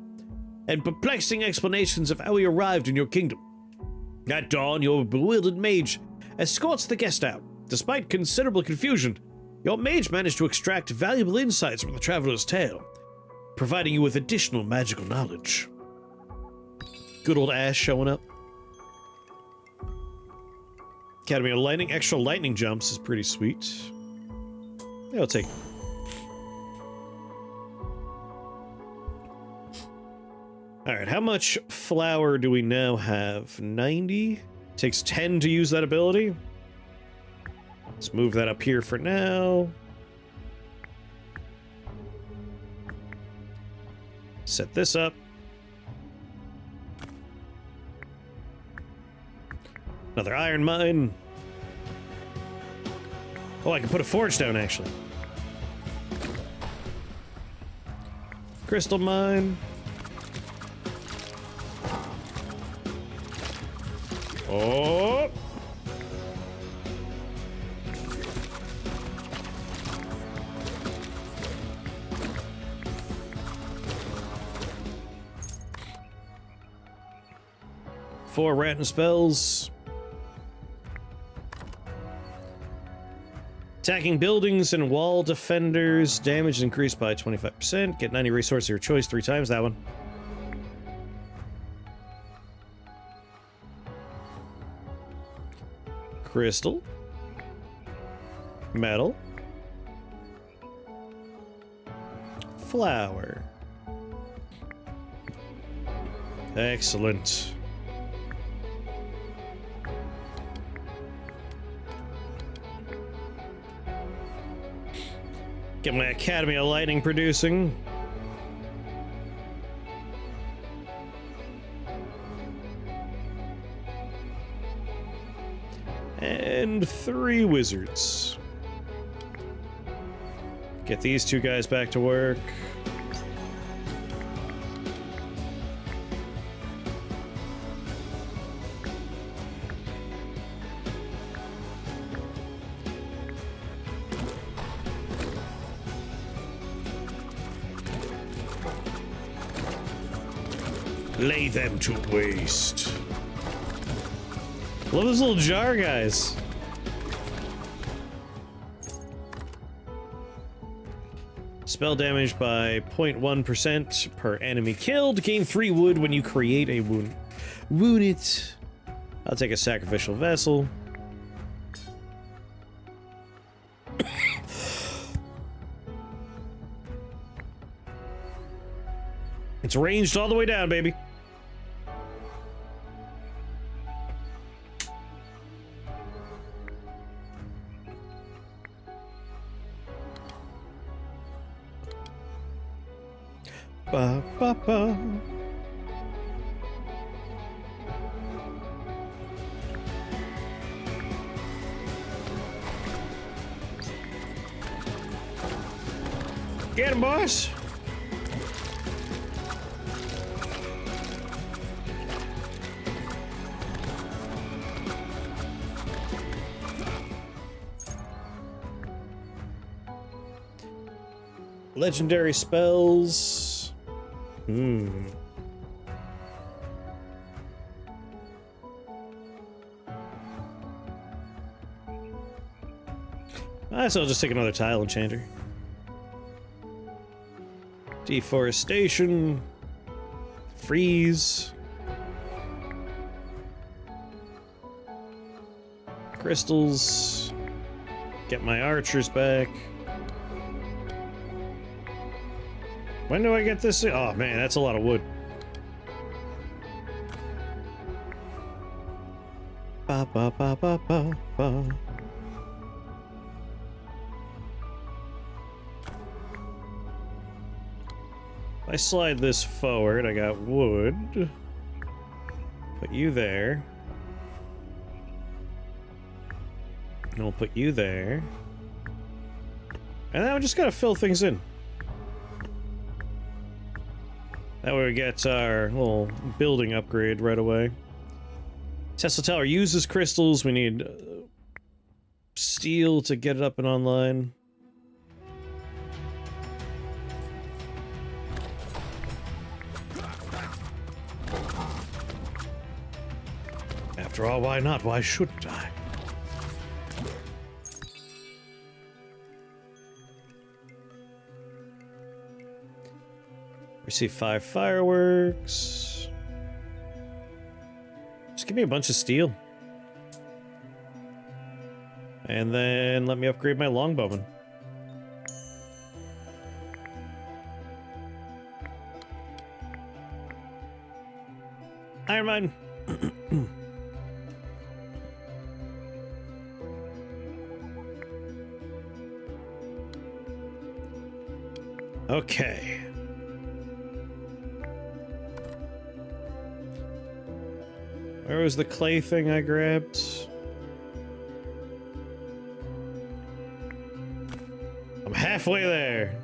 and perplexing explanations of how he arrived in your kingdom. At dawn, your bewildered mage escorts the guest out. Despite considerable confusion, your mage managed to extract valuable insights from the traveler's tale, providing you with additional magical knowledge. Good old Ash showing up. Academy of Lightning. Extra lightning jumps is pretty sweet. Yeah, I'll take. Alright, how much flour do we now have? 90? Takes 10 to use that ability. Let's move that up here for now. Set this up. Another iron mine. Oh, I can put a forge down, actually. Crystal mine. Oh! Four random spells. Attacking buildings and wall defenders. Damage increased by 25%. Get 90 resources of your choice 3 times. That one. Crystal. Metal. Flower. Excellent. Get my Academy of Lightning producing. And 3 wizards. Get these 2 guys back to work. Lay them to waste. Love those little jar guys. Spell damage by 0.1% per enemy killed. Gain 3 wood when you create a wound. Wound it. I'll take a sacrificial vessel. It's ranged all the way down, baby. Ba, ba, ba. Get him, boss. Legendary spells. So I'll just take another tile enchanter. Deforestation. Freeze. Crystals. Get my archers back. When do I get this? Oh man, that's a lot of wood. Ba ba ba ba ba ba. I slide this forward, I got wood. Put you there. And we'll put you there. And then we just gotta fill things in. That way we get our little building upgrade right away. Tesla Tower uses crystals. We need steel to get it up and online. After all, why not? Why shouldn't I? Receive 5 fireworks. Just give me a bunch of steel. And then let me upgrade my longbowman. Iron Mine. Okay. Where was the clay thing I grabbed? I'm halfway there.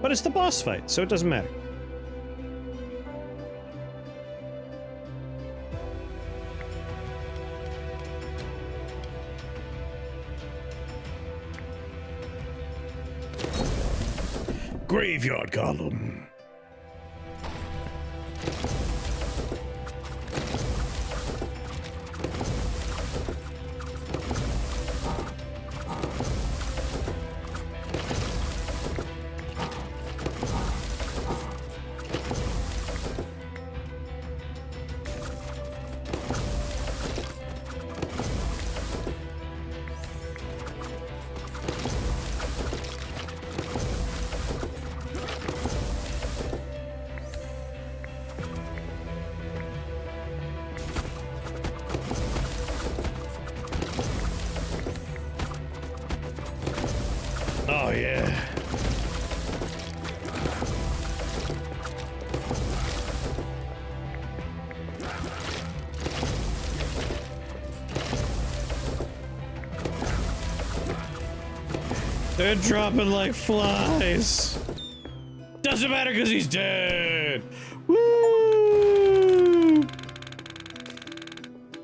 But it's the boss fight, so it doesn't matter. Graveyard column. Oh, yeah. They're dropping like flies. Doesn't matter because he's dead. Woo!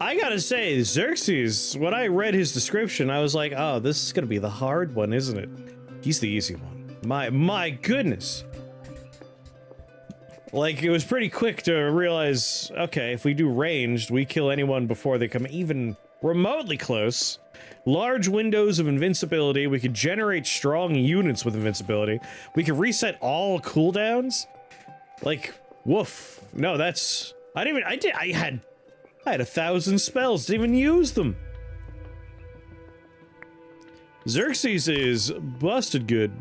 I gotta say, Xerxes, when I read his description, I was like, oh, this is gonna be the hard one, isn't it? He's the easy one. My goodness. Like, it was pretty quick to realize, okay, if we do ranged, we kill anyone before they come even remotely close. Large windows of invincibility. We could generate strong units with invincibility. We could reset all cooldowns. Like, woof. No, that's... I had 1,000 spells, didn't even use them. Xerxes is busted good.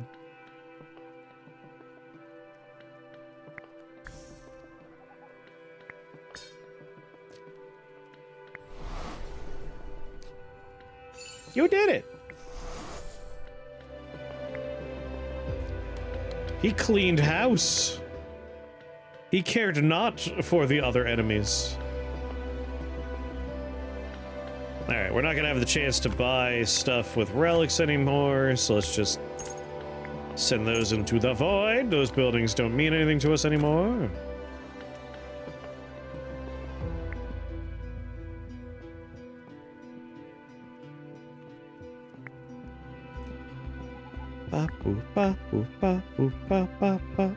You did it. He cleaned house. He cared not for the other enemies. Alright, we're not gonna have the chance to buy stuff with relics anymore, so let's just send those into the void. Those buildings don't mean anything to us anymore. Ba, boo, ba, boo, ba, boo, ba, ba, ba.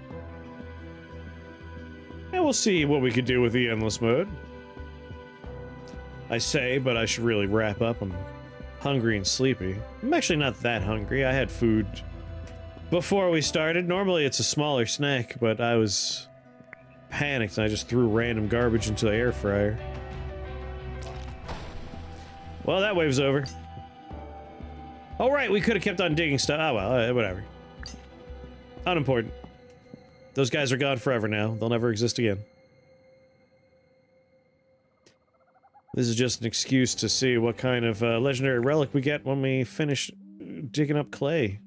And we'll see what we could do with the endless mode. I say, but I should really wrap up. I'm hungry and sleepy. I'm actually not that hungry. I had food before we started. Normally it's a smaller snack, but I was panicked and I just threw random garbage into the air fryer. Well, that wave's over. Oh, right, we could have kept on digging stuff. Oh, well, whatever. Unimportant. Those guys are gone forever now. They'll never exist again. This is just an excuse to see what kind of legendary relic we get when we finish digging up clay.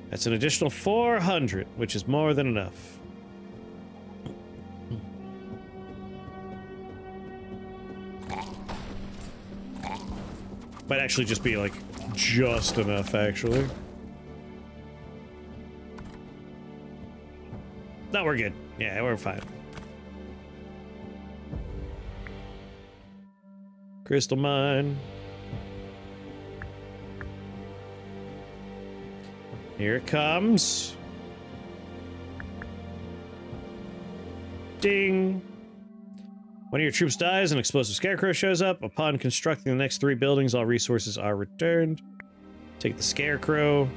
That's an additional 400, which is more than enough. Might actually just be, like, just enough, actually. No, we're good. Yeah, we're fine. Crystal mine. Here it comes. Ding. One of your troops dies, an explosive scarecrow shows up. Upon constructing the next 3 buildings, all resources are returned. Take the scarecrow.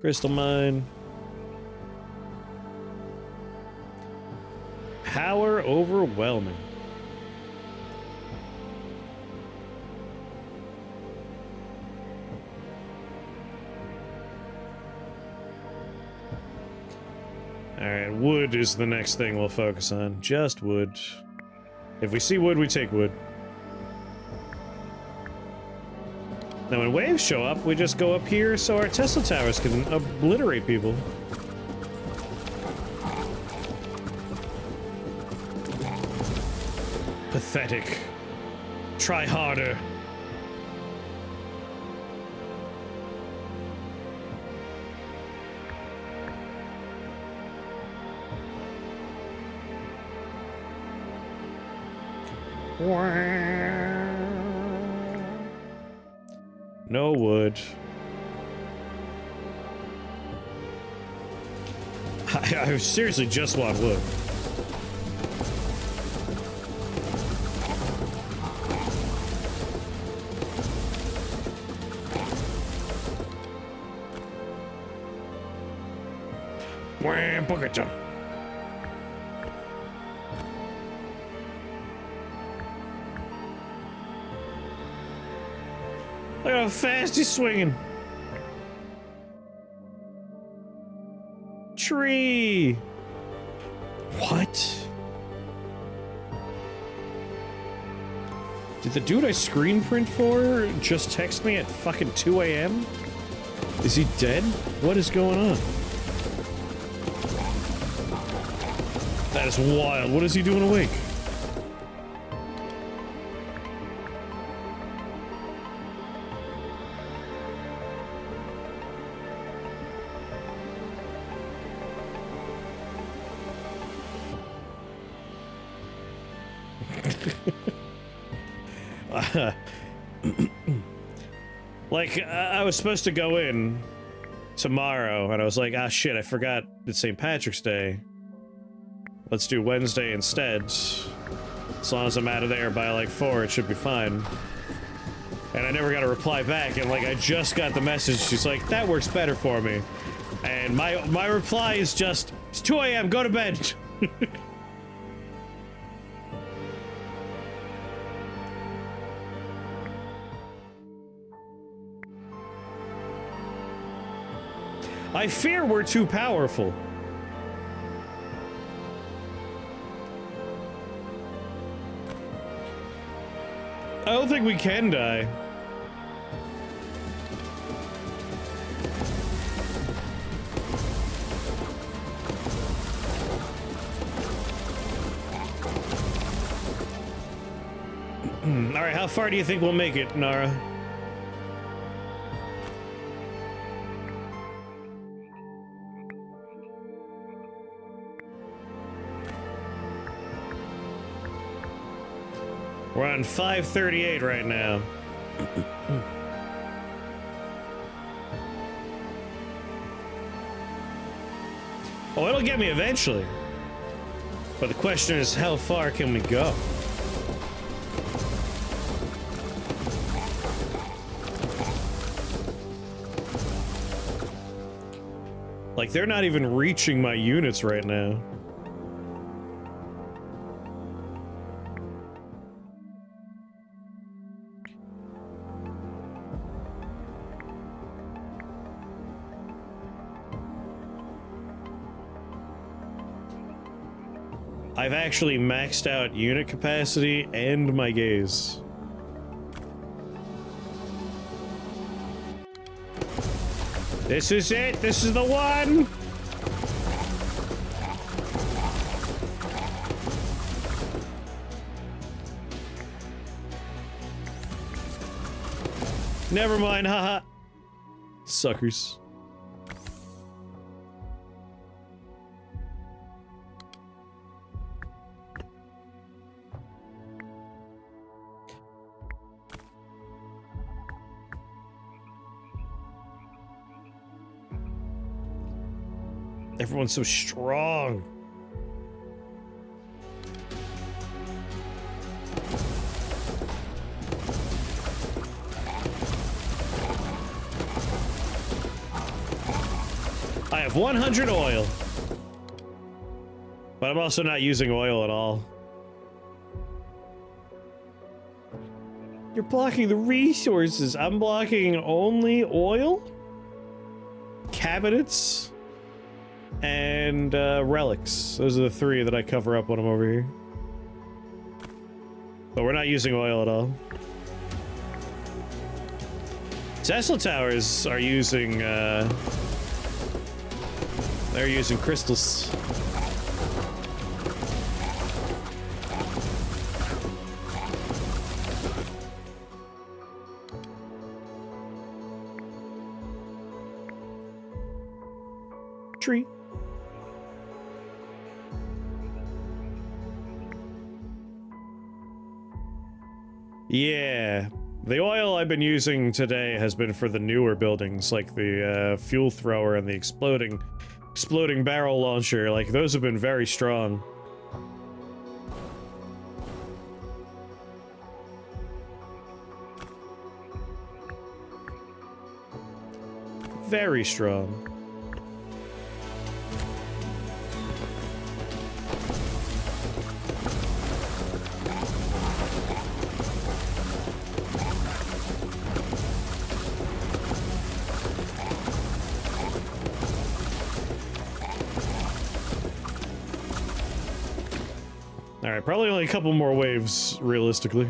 Crystal mine. Power overwhelming. Alright, wood is the next thing we'll focus on. Just wood. If we see wood, we take wood. Now when waves show up, we just go up here so our Tesla towers can obliterate people. Pathetic. Try harder. No wood. I seriously just want wood. Look at how fast he's swinging. Tree. What? Did the dude I screen print for just text me at fucking 2 a.m.? Is he dead? What is going on? That is wild. What is he doing awake? Like, I was supposed to go in tomorrow, and I was like, ah, shit, I forgot it's St. Patrick's Day. Let's do Wednesday instead. As long as I'm out of there by, like, 4, it should be fine. And I never got a reply back, and, like, I just got the message. She's like, that works better for me. And my reply is just, it's 2 a.m., go to bed. I fear we're too powerful. I don't think we can die. Alright, how far do you think we'll make it, Nara? We're on 538 right now. Oh, it'll get me eventually. But the question is, how far can we go? Like, they're not even reaching my units right now. I've actually maxed out unit capacity and my gaze. This is it! This is the one! Never mind, haha. Suckers. Everyone's so strong. I have 100 oil. But I'm also not using oil at all. You're blocking the resources. I'm blocking only oil, cabinets, and relics. Those are the three that I cover up when I'm over here. But we're not using oil at all. Tesla towers are using, they're using crystals. Tree. Yeah, the oil I've been using today has been for the newer buildings, like the fuel thrower and the exploding barrel launcher. Like, those have been very strong. Very strong. Alright, probably only a couple more waves, realistically.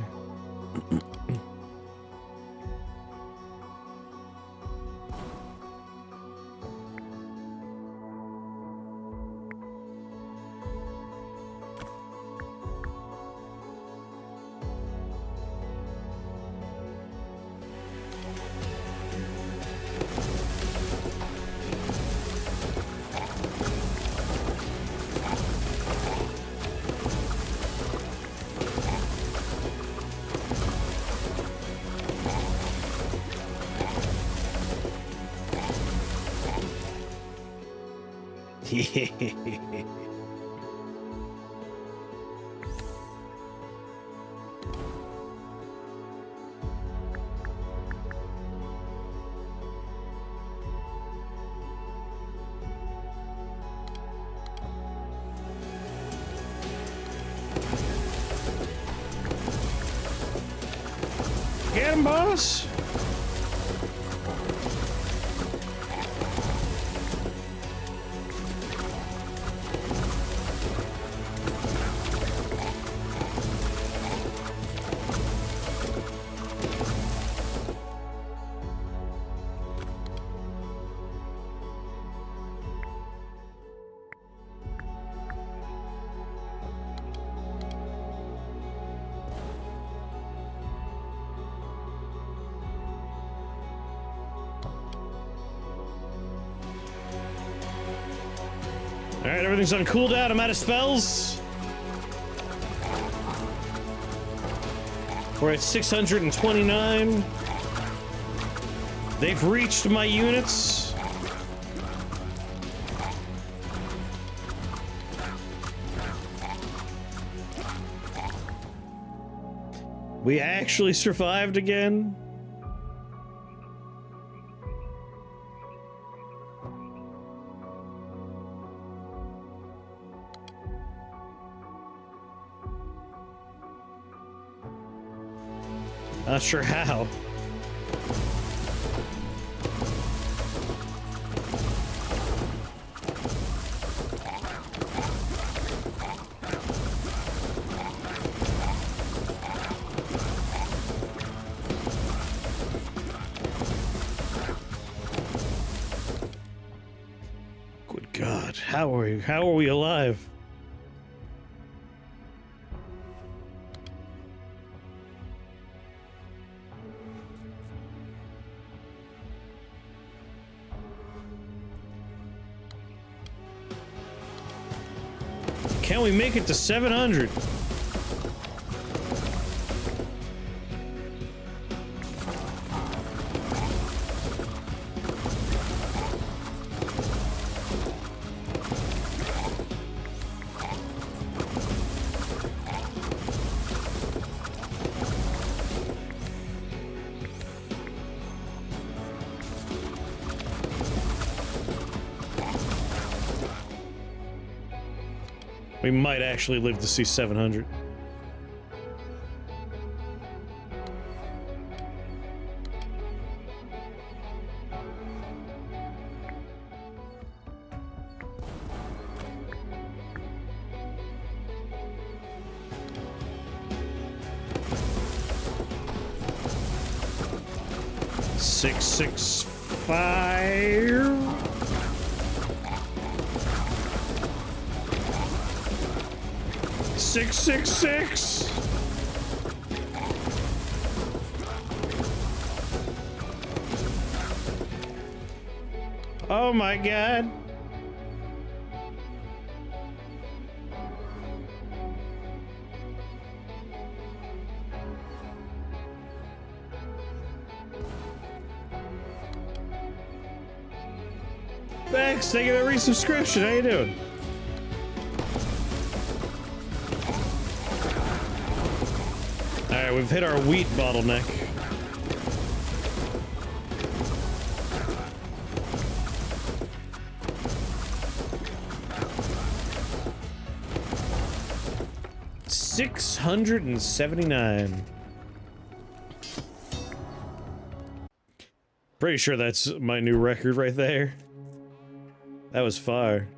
Get him, boss! Alright, everything's on cooldown. I'm out of spells. We're at 629. They've reached my units. We actually survived again. Not sure how. Good God, how are we alive? Can we make it to 700? We might actually live to see 700. Six, 5. 666. Oh my God. Thanks, thank you for the resubscription. How you doing? Alright, we've hit our wheat bottleneck. $679. Pretty sure that's my new record right there. That was fire.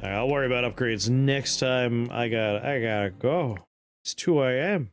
Alright, I'll worry about upgrades next time. I gotta go. It's 2 a.m.